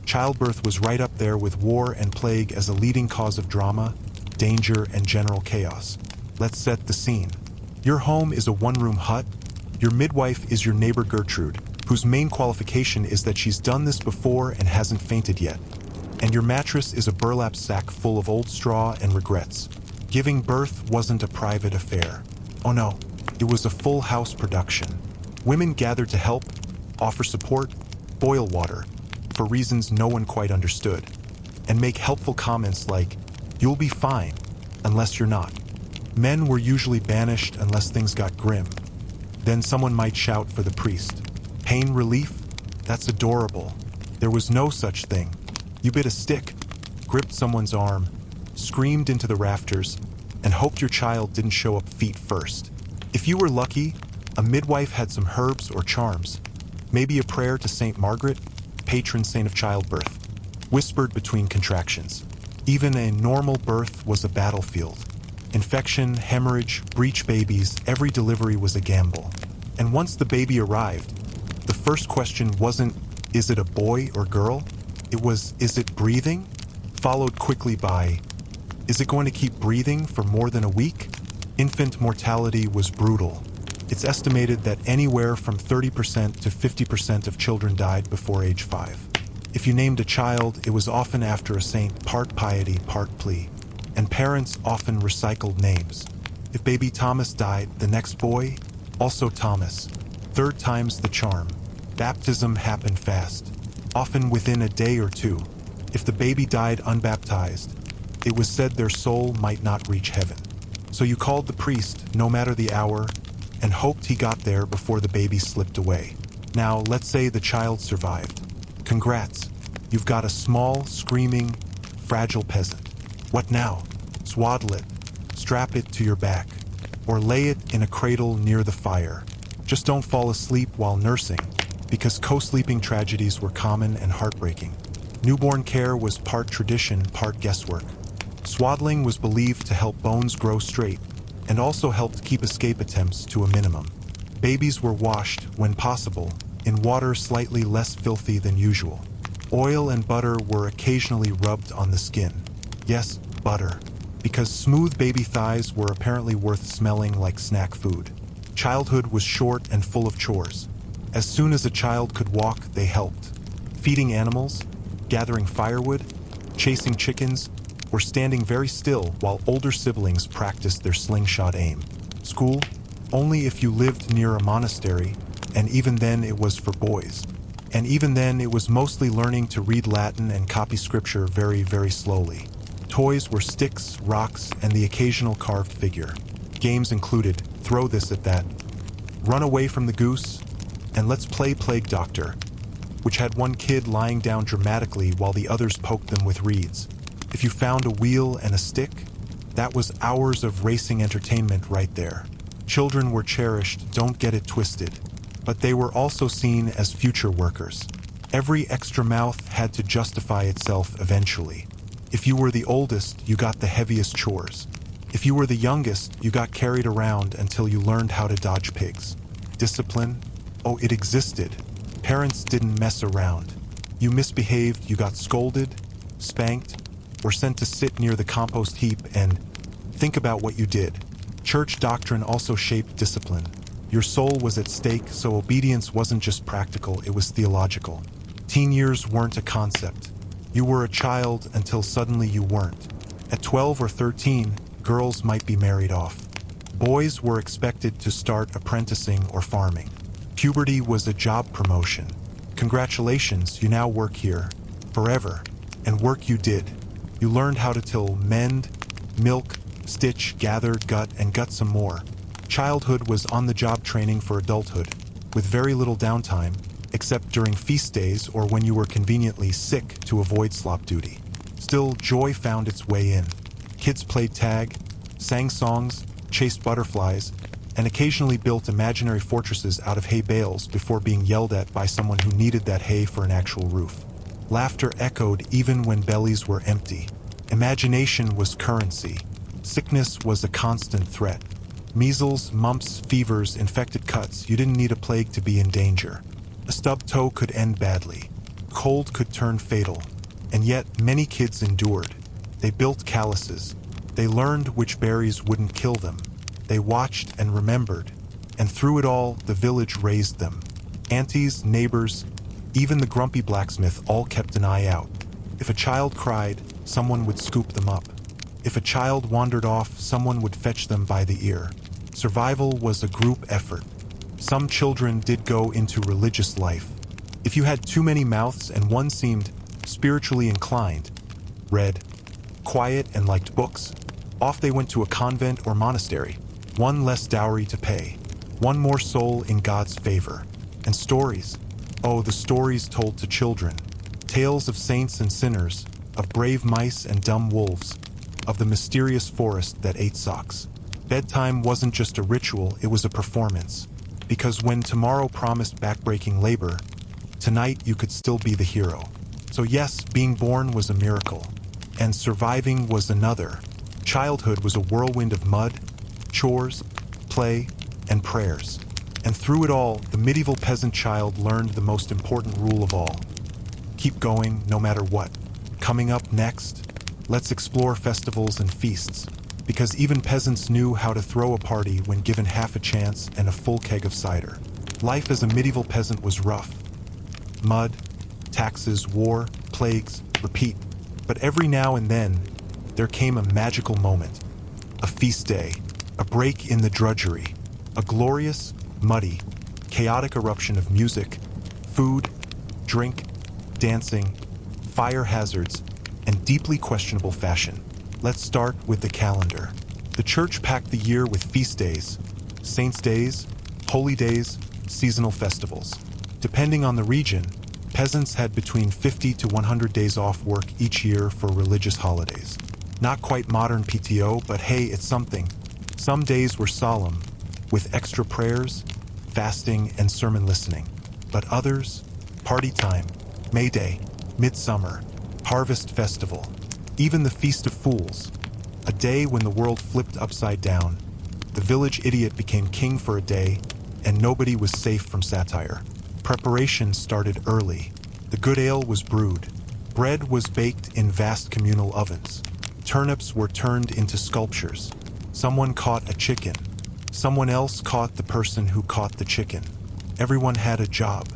childbirth was right up there with war and plague as a leading cause of drama, danger, and general chaos. Let's set the scene. Your home is a one-room hut. Your midwife is your neighbor Gertrude, whose main qualification is that she's done this before and hasn't fainted yet. And your mattress is a burlap sack full of old straw and regrets. Giving birth wasn't a private affair. Oh no, it was a full house production. Women gathered to help, offer support, boil water, for reasons no one quite understood, and make helpful comments like, "You'll be fine, unless you're not." Men were usually banished unless things got grim. Then someone might shout for the priest. Pain relief? That's adorable. There was no such thing. You bit a stick, gripped someone's arm, screamed into the rafters, and hoped your child didn't show up feet first. If you were lucky, a midwife had some herbs or charms, maybe a prayer to Saint Margaret, patron saint of childbirth, whispered between contractions. Even a normal birth was a battlefield. Infection, hemorrhage, breech babies, every delivery was a gamble. And once the baby arrived, the first question wasn't, is it a boy or girl? It was, is it breathing? Followed quickly by, is it going to keep breathing for more than a week? Infant mortality was brutal. It's estimated that anywhere from 30% to 50% of children died before age 5. If you named a child, it was often after a saint, part piety, part plea. And parents often recycled names. If baby Thomas died, the next boy, also Thomas. Third time's the charm. Baptism happened fast, often within a day or two. If the baby died unbaptized, it was said their soul might not reach heaven. So you called the priest, no matter the hour, and hoped he got there before the baby slipped away. Now, let's say the child survived. Congrats, you've got a small, screaming, fragile peasant. What now? Swaddle it, strap it to your back, or lay it in a cradle near the fire. Just don't fall asleep while nursing, because co-sleeping tragedies were common and heartbreaking. Newborn care was part tradition, part guesswork. Swaddling was believed to help bones grow straight, and also helped keep escape attempts to a minimum. Babies were washed, when possible, in water slightly less filthy than usual. Oil and butter were occasionally rubbed on the skin. Yes, butter, because smooth baby thighs were apparently worth smelling like snack food. Childhood was short and full of chores. As soon as a child could walk, they helped. Feeding animals, gathering firewood, chasing chickens, or standing very still while older siblings practiced their slingshot aim. School? Only if you lived near a monastery, and even then it was for boys. And even then it was mostly learning to read Latin and copy scripture very, very slowly. Toys were sticks, rocks, and the occasional carved figure. Games included, throw this at that, run away from the goose, and let's play Plague Doctor, which had one kid lying down dramatically while the others poked them with reeds. If you found a wheel and a stick, that was hours of racing entertainment right there. Children were cherished, don't get it twisted, but they were also seen as future workers. Every extra mouth had to justify itself eventually. If you were the oldest, you got the heaviest chores. If you were the youngest, you got carried around until you learned how to dodge pigs. Discipline? Oh, it existed. Parents didn't mess around. You misbehaved, you got scolded, spanked, or sent to sit near the compost heap and think about what you did. Church doctrine also shaped discipline. Your soul was at stake, so obedience wasn't just practical, it was theological. Teen years weren't a concept. You were a child until suddenly you weren't. At 12 or 13, girls might be married off. Boys were expected to start apprenticing or farming. Puberty was a job promotion. Congratulations, you now work here. Forever. And work you did. You learned how to till, mend, milk, stitch, gather, gut, and gut some more. Childhood was on-the-job training for adulthood, with very little downtime, except during feast days or when you were conveniently sick to avoid slop duty. Still, joy found its way in. Kids played tag, sang songs, chased butterflies, and occasionally built imaginary fortresses out of hay bales before being yelled at by someone who needed that hay for an actual roof. Laughter echoed even when bellies were empty. Imagination was currency. Sickness was a constant threat. Measles, mumps, fevers, infected cuts, you didn't need a plague to be in danger. A stubbed toe could end badly. Cold could turn fatal. And yet, many kids endured. They built calluses. They learned which berries wouldn't kill them. They watched and remembered. And through it all, the village raised them. Aunties, neighbors, even the grumpy blacksmith all kept an eye out. If a child cried, someone would scoop them up. If a child wandered off, someone would fetch them by the ear. Survival was a group effort. Some children did go into religious life. If you had too many mouths and one seemed spiritually inclined, read, quiet, and liked books, off they went to a convent or monastery. One less dowry to pay. One more soul in God's favor. And stories. Oh, the stories told to children. Tales of saints and sinners, of brave mice and dumb wolves, of the mysterious forest that ate socks. Bedtime wasn't just a ritual, it was a performance. Because when tomorrow promised backbreaking labor, tonight you could still be the hero. So yes, being born was a miracle. And surviving was another. Childhood was a whirlwind of mud, chores, play, and prayers. And through it all, the medieval peasant child learned the most important rule of all. Keep going, no matter what. Coming up next, let's explore festivals and feasts. Because even peasants knew how to throw a party when given half a chance and a full keg of cider. Life as a medieval peasant was rough. Mud, taxes, war, plagues, repeat. But every now and then, there came a magical moment. A feast day, a break in the drudgery, a glorious, muddy, chaotic eruption of music, food, drink, dancing, fire hazards, and deeply questionable fashion. Let's start with the calendar. The church packed the year with feast days, saints' days, holy days, seasonal festivals. Depending on the region, peasants had between 50 to 100 days off work each year for religious holidays. Not quite modern PTO, but hey, it's something. Some days were solemn, with extra prayers, fasting, and sermon listening. But others, party time, May Day, Midsummer, Harvest Festival, even the Feast of Fools, a day when the world flipped upside down. The village idiot became king for a day, and nobody was safe from satire. Preparation started early. The good ale was brewed. Bread was baked in vast communal ovens. Turnips were turned into sculptures. Someone caught a chicken. Someone else caught the person who caught the chicken. Everyone had a job.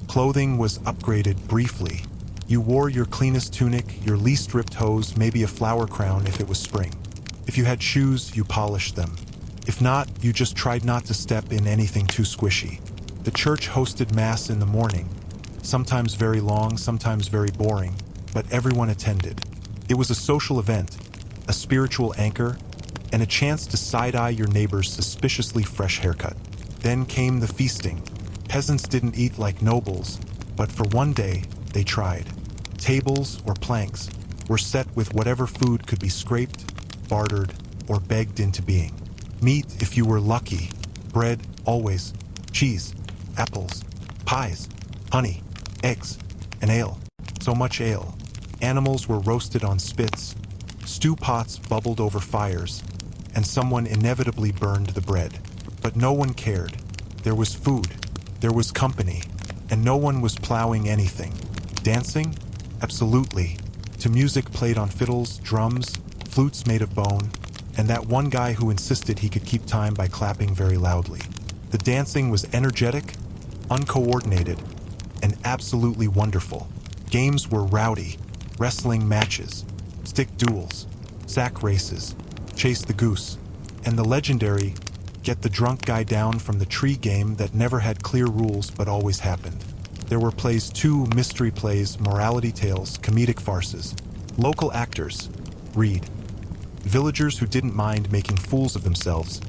Clothing was upgraded briefly. You wore your cleanest tunic, your least ripped hose, maybe a flower crown if it was spring. If you had shoes, you polished them. If not, you just tried not to step in anything too squishy. The church hosted mass in the morning. Sometimes very long, sometimes very boring, but everyone attended. It was a social event, a spiritual anchor, and a chance to side-eye your neighbor's suspiciously fresh haircut. Then came the feasting. Peasants didn't eat like nobles, but for one day, they tried. Tables or planks were set with whatever food could be scraped, bartered, or begged into being. Meat if you were lucky, bread always, cheese, apples, pies, honey, eggs, and ale. So much ale. Animals were roasted on spits, stew pots bubbled over fires, and someone inevitably burned the bread. But no one cared. There was food, there was company, and no one was plowing anything. Dancing? Absolutely. To music played on fiddles, drums, flutes made of bone, and that one guy who insisted he could keep time by clapping very loudly. The dancing was energetic, uncoordinated, and absolutely wonderful. Games were rowdy. wrestling matches, stick duels, sack races, chase the goose, and the legendary get the drunk guy down from the tree game that never had clear rules but always happened. There were plays too, mystery plays, morality tales, comedic farces. Local actors, read. Villagers who didn't mind making fools of themselves,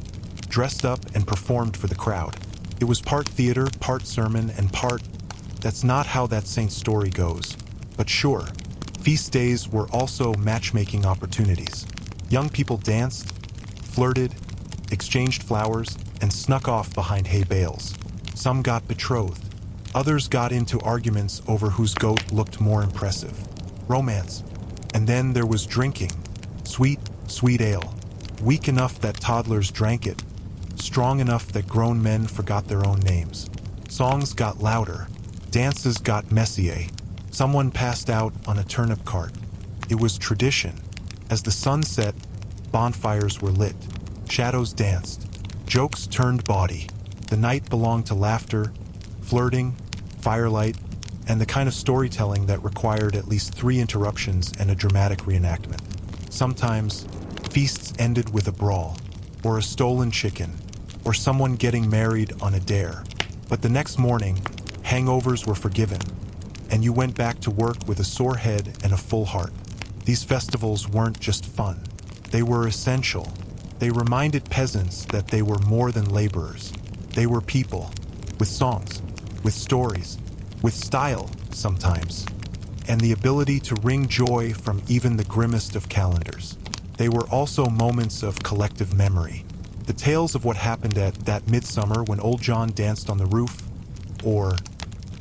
dressed up and performed for the crowd. It was part theater, part sermon, and part, that's not how that saint's story goes. But sure, feast days were also matchmaking opportunities. Young people danced, flirted, exchanged flowers, and snuck off behind hay bales. Some got betrothed. Others got into arguments over whose goat looked more impressive. Romance. And then there was drinking. Sweet, sweet ale. Weak enough that toddlers drank it. Strong enough that grown men forgot their own names. Songs got louder. Dances got messier. Someone passed out on a turnip cart. It was tradition. As the sun set, bonfires were lit. Shadows danced. Jokes turned body. The night belonged to laughter, flirting, firelight, and the kind of storytelling that required at least 3 interruptions and a dramatic reenactment. Sometimes, feasts ended with a brawl, or a stolen chicken, or someone getting married on a dare. But the next morning, hangovers were forgiven, and you went back to work with a sore head and a full heart. These festivals weren't just fun. They were essential. They reminded peasants that they were more than laborers. They were people, with songs, with stories, with style sometimes, and the ability to wring joy from even the grimmest of calendars. They were also moments of collective memory. The tales of what happened at that midsummer when old John danced on the roof, or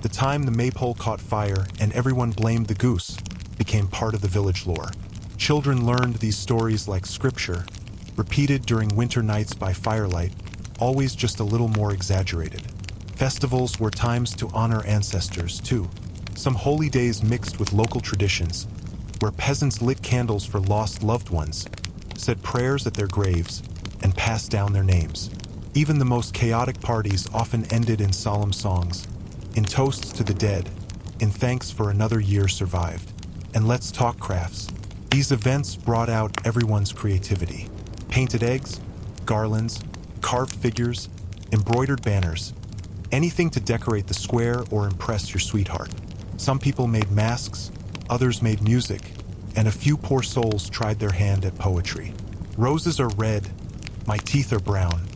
the time the maypole caught fire and everyone blamed the goose, became part of the village lore. Children learned these stories like scripture, repeated during winter nights by firelight, always just a little more exaggerated. Festivals were times to honor ancestors, too. Some holy days mixed with local traditions, where peasants lit candles for lost loved ones, said prayers at their graves, and passed down their names. Even the most chaotic parties often ended in solemn songs, in toasts to the dead, in thanks for another year survived. And let's talk crafts. These events brought out everyone's creativity. Painted eggs, garlands, carved figures, embroidered banners, anything to decorate the square or impress your sweetheart. Some people made masks, others made music, and a few poor souls tried their hand at poetry. Roses are red, my teeth are brown.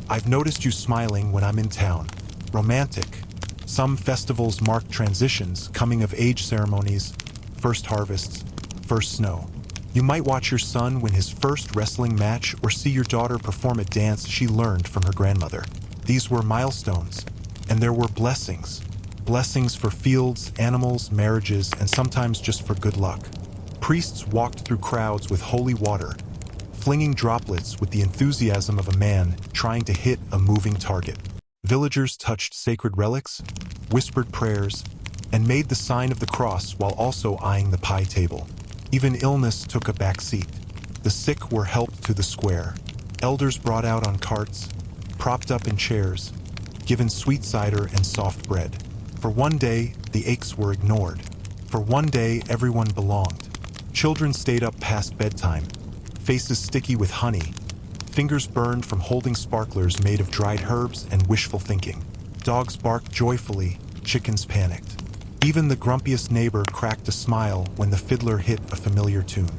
I've noticed you smiling when I'm in town. Romantic. Some festivals mark transitions, coming-of-age ceremonies, first harvests, first snow. You might watch your son win his first wrestling match or see your daughter perform a dance she learned from her grandmother. These were milestones, and there were blessings. Blessings for fields, animals, marriages, and sometimes just for good luck. Priests walked through crowds with holy water, flinging droplets with the enthusiasm of a man trying to hit a moving target. Villagers touched sacred relics, whispered prayers, and made the sign of the cross while also eyeing the pie table. Even illness took a back seat. The sick were helped to the square. Elders brought out on carts, propped up in chairs, given sweet cider and soft bread. For one day, the aches were ignored. For one day, everyone belonged. Children stayed up past bedtime, faces sticky with honey, fingers burned from holding sparklers made of dried herbs and wishful thinking. Dogs barked joyfully, chickens panicked. Even the grumpiest neighbor cracked a smile when the fiddler hit a familiar tune.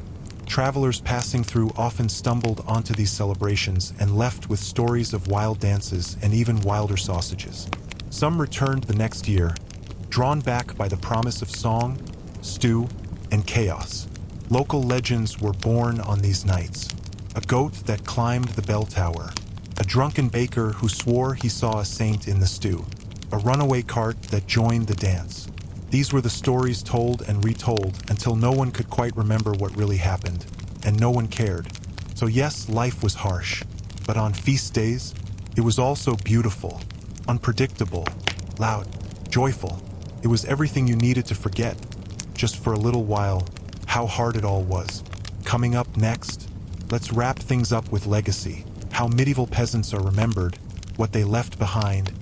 Travelers passing through often stumbled onto these celebrations and left with stories of wild dances and even wilder sausages. Some returned the next year, drawn back by the promise of song, stew, and chaos. Local legends were born on these nights. A goat that climbed the bell tower, a drunken baker who swore he saw a saint in the stew, a runaway cart that joined the dance. These were the stories told and retold until no one could quite remember what really happened, and no one cared. So yes, life was harsh, but on feast days, it was also beautiful, unpredictable, loud, joyful. It was everything you needed to forget, just for a little while, how hard it all was. Coming up next, let's wrap things up with legacy, how medieval peasants are remembered, what they left behind,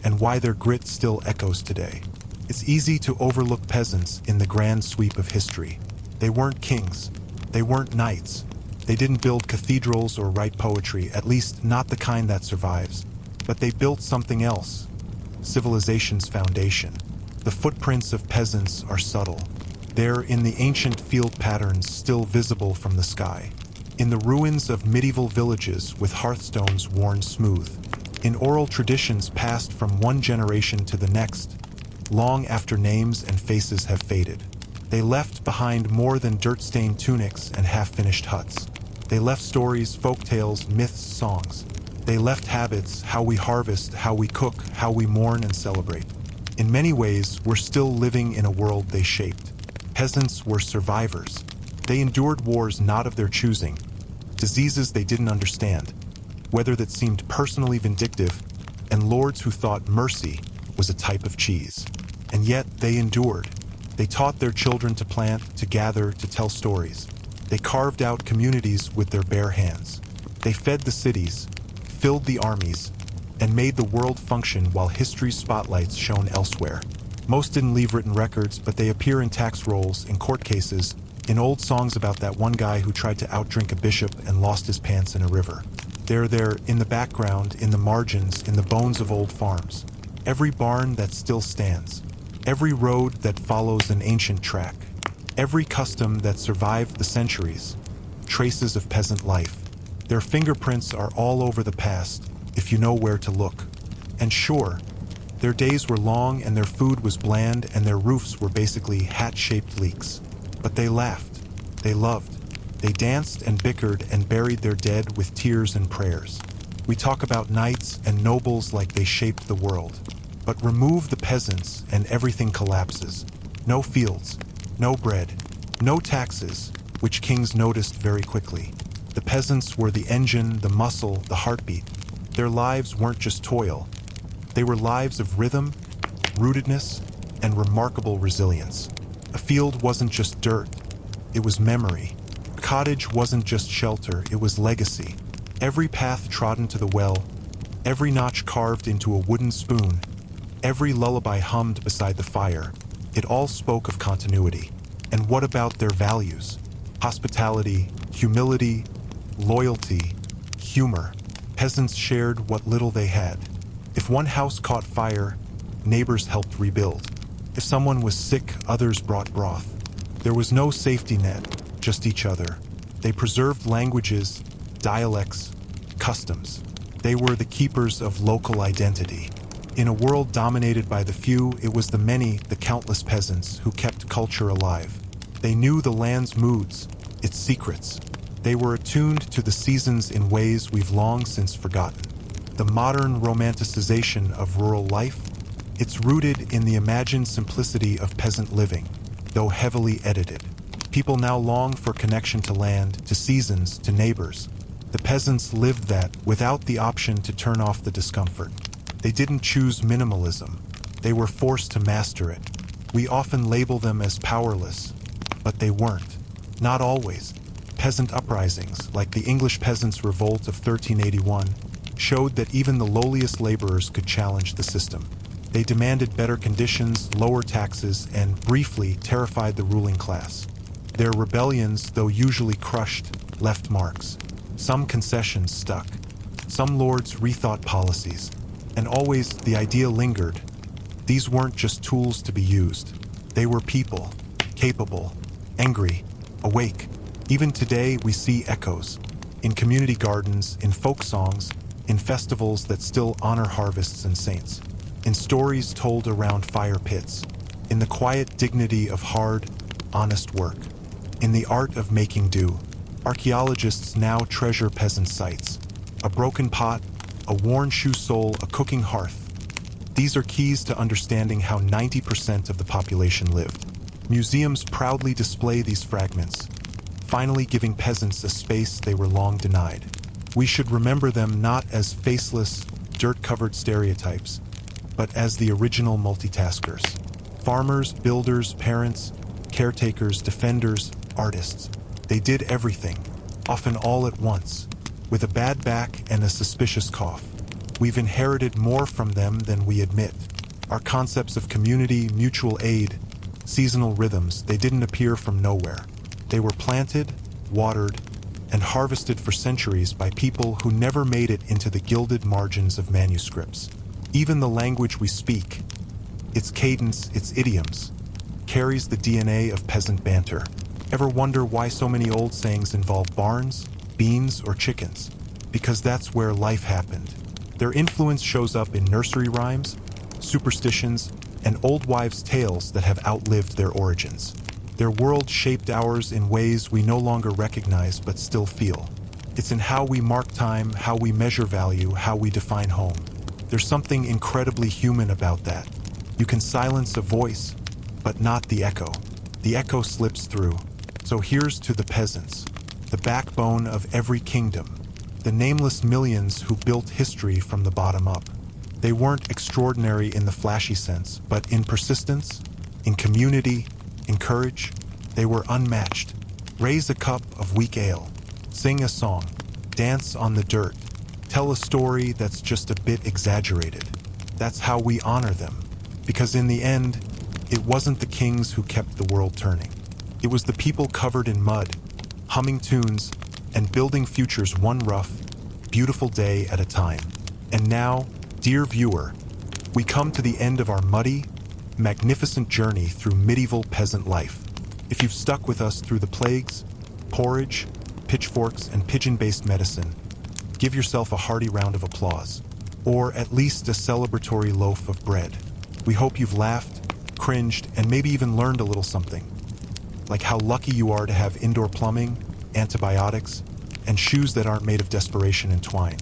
and why their grit still echoes today. It's easy to overlook peasants in the grand sweep of history, They weren't kings. They weren't knights. They didn't build cathedrals or write poetry, at least not the kind that survives. But they built something else. Civilization's foundation. The footprints of peasants are subtle. They're in the ancient field patterns still visible from the sky. In the ruins of medieval villages with hearthstones worn smooth. In oral traditions passed from one generation to the next, long after names and faces have faded. They left behind more than dirt-stained tunics and half-finished huts. They left stories, folktales, myths, songs. They left habits, how we harvest, how we cook, how we mourn and celebrate. In many ways, we're still living in a world they shaped. Peasants were survivors. They endured wars not of their choosing, diseases they didn't understand, weather that seemed personally vindictive, and lords who thought mercy was a type of cheese. And yet they endured. They taught their children to plant, to gather, to tell stories. They carved out communities with their bare hands. They fed the cities, filled the armies, and made the world function while history's spotlights shone elsewhere. Most didn't leave written records, but they appear in tax rolls, in court cases, in old songs about that one guy who tried to outdrink a bishop and lost his pants in a river. They're there in the background, in the margins, in the bones of old farms. Every barn that still stands. Every road that follows an ancient track. Every custom that survived the centuries. Traces of peasant life. Their fingerprints are all over the past, if you know where to look. And sure, their days were long and their food was bland and their roofs were basically hat-shaped leaks. But they laughed. They loved. They danced and bickered and buried their dead with tears and prayers. We talk about knights and nobles like they shaped the world. But remove the peasants and everything collapses. No fields, no bread, no taxes, which kings noticed very quickly. The peasants were the engine, the muscle, the heartbeat. Their lives weren't just toil. They were lives of rhythm, rootedness, and remarkable resilience. A field wasn't just dirt, it was memory. A cottage wasn't just shelter, it was legacy. Every path trodden to the well, every notch carved into a wooden spoon, every lullaby hummed beside the fire, it all spoke of continuity. And what about their values? Hospitality, humility, loyalty, humor. Peasants shared what little they had. If one house caught fire, neighbors helped rebuild. If someone was sick, others brought broth. There was no safety net, just each other. They preserved languages, dialects, customs. They were the keepers of local identity. In a world dominated by the few, it was the many, the countless peasants, who kept culture alive. They knew the land's moods, its secrets. They were attuned to the seasons in ways we've long since forgotten. The modern romanticization of rural life, it's rooted in the imagined simplicity of peasant living, though heavily edited. People now long for connection to land, to seasons, to neighbors. The peasants lived that without the option to turn off the discomfort. They didn't choose minimalism. They were forced to master it. We often label them as powerless, but they weren't. Not always. Peasant uprisings, like the English Peasants' Revolt of 1381, showed that even the lowliest laborers could challenge the system. They demanded better conditions, lower taxes, and briefly terrified the ruling class. Their rebellions, though usually crushed, left marks. Some concessions stuck. Some lords rethought policies. And always the idea lingered. These weren't just tools to be used. They were people, capable, angry, awake. Even today we see echoes. In community gardens, in folk songs, in festivals that still honor harvests and saints. In stories told around fire pits. In the quiet dignity of hard, honest work. In the art of making do. Archaeologists now treasure peasant sites. A broken pot, a worn shoe sole, a cooking hearth. These are keys to understanding how 90% of the population lived. Museums proudly display these fragments, finally giving peasants a space they were long denied. We should remember them not as faceless, dirt-covered stereotypes, but as the original multitaskers. Farmers, builders, parents, caretakers, defenders, artists. They did everything, often all at once. With a bad back and a suspicious cough. We've inherited more from them than we admit. Our concepts of community, mutual aid, seasonal rhythms, they didn't appear from nowhere. They were planted, watered, and harvested for centuries by people who never made it into the gilded margins of manuscripts. Even the language we speak, its cadence, its idioms, carries the DNA of peasant banter. Ever wonder why so many old sayings involve barns, beans, or chickens? Because that's where life happened. Their influence shows up in nursery rhymes, superstitions, and old wives' tales that have outlived their origins. Their world shaped ours in ways we no longer recognize but still feel. It's in how we mark time, how we measure value, how we define home. There's something incredibly human about that. You can silence a voice, but not the echo. The echo slips through. So here's to the peasants, the backbone of every kingdom, the nameless millions who built history from the bottom up. They weren't extraordinary in the flashy sense, but in persistence, in community, in courage, they were unmatched. Raise a cup of weak ale, sing a song, dance on the dirt, tell a story that's just a bit exaggerated. That's how we honor them, because in the end, it wasn't the kings who kept the world turning. It was the people covered in mud, humming tunes, and building futures one rough, beautiful day at a time. And now, dear viewer, we come to the end of our muddy, magnificent journey through medieval peasant life. If you've stuck with us through the plagues, porridge, pitchforks, and pigeon-based medicine, give yourself a hearty round of applause, or at least a celebratory loaf of bread. We hope you've laughed, cringed, and maybe even learned a little something, like how lucky you are to have indoor plumbing, antibiotics, and shoes that aren't made of desperation and twine.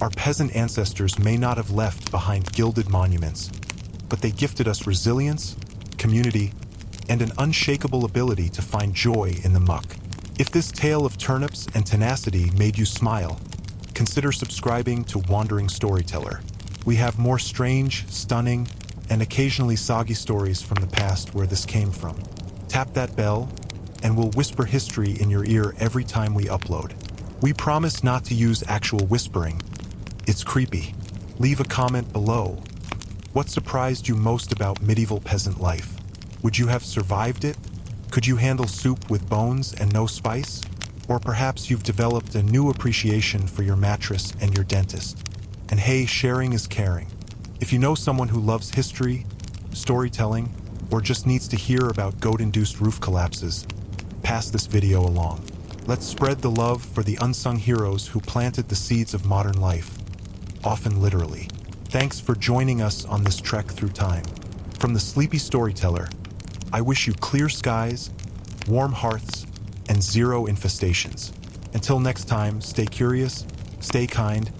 Our peasant ancestors may not have left behind gilded monuments, but they gifted us resilience, community, and an unshakable ability to find joy in the muck. If this tale of turnips and tenacity made you smile, consider subscribing to Wandering Storyteller. We have more strange, stunning, and occasionally soggy stories from the past where this came from. Tap that bell, and we'll whisper history in your ear every time we upload. We promise not to use actual whispering. It's creepy. Leave a comment below. What surprised you most about medieval peasant life? Would you have survived it? Could you handle soup with bones and no spice? Or perhaps you've developed a new appreciation for your mattress and your dentist. And hey, sharing is caring. If you know someone who loves history, storytelling, or just needs to hear about goat-induced roof collapses, pass this video along. Let's spread the love for the unsung heroes who planted the seeds of modern life, often literally. Thanks for joining us on this trek through time. From the Sleepy Storyteller, I wish you clear skies, warm hearths, and zero infestations. Until next time, stay curious, stay kind,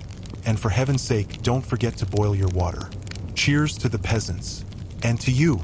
and for heaven's sake, don't forget to boil your water. Cheers to the peasants, and to you,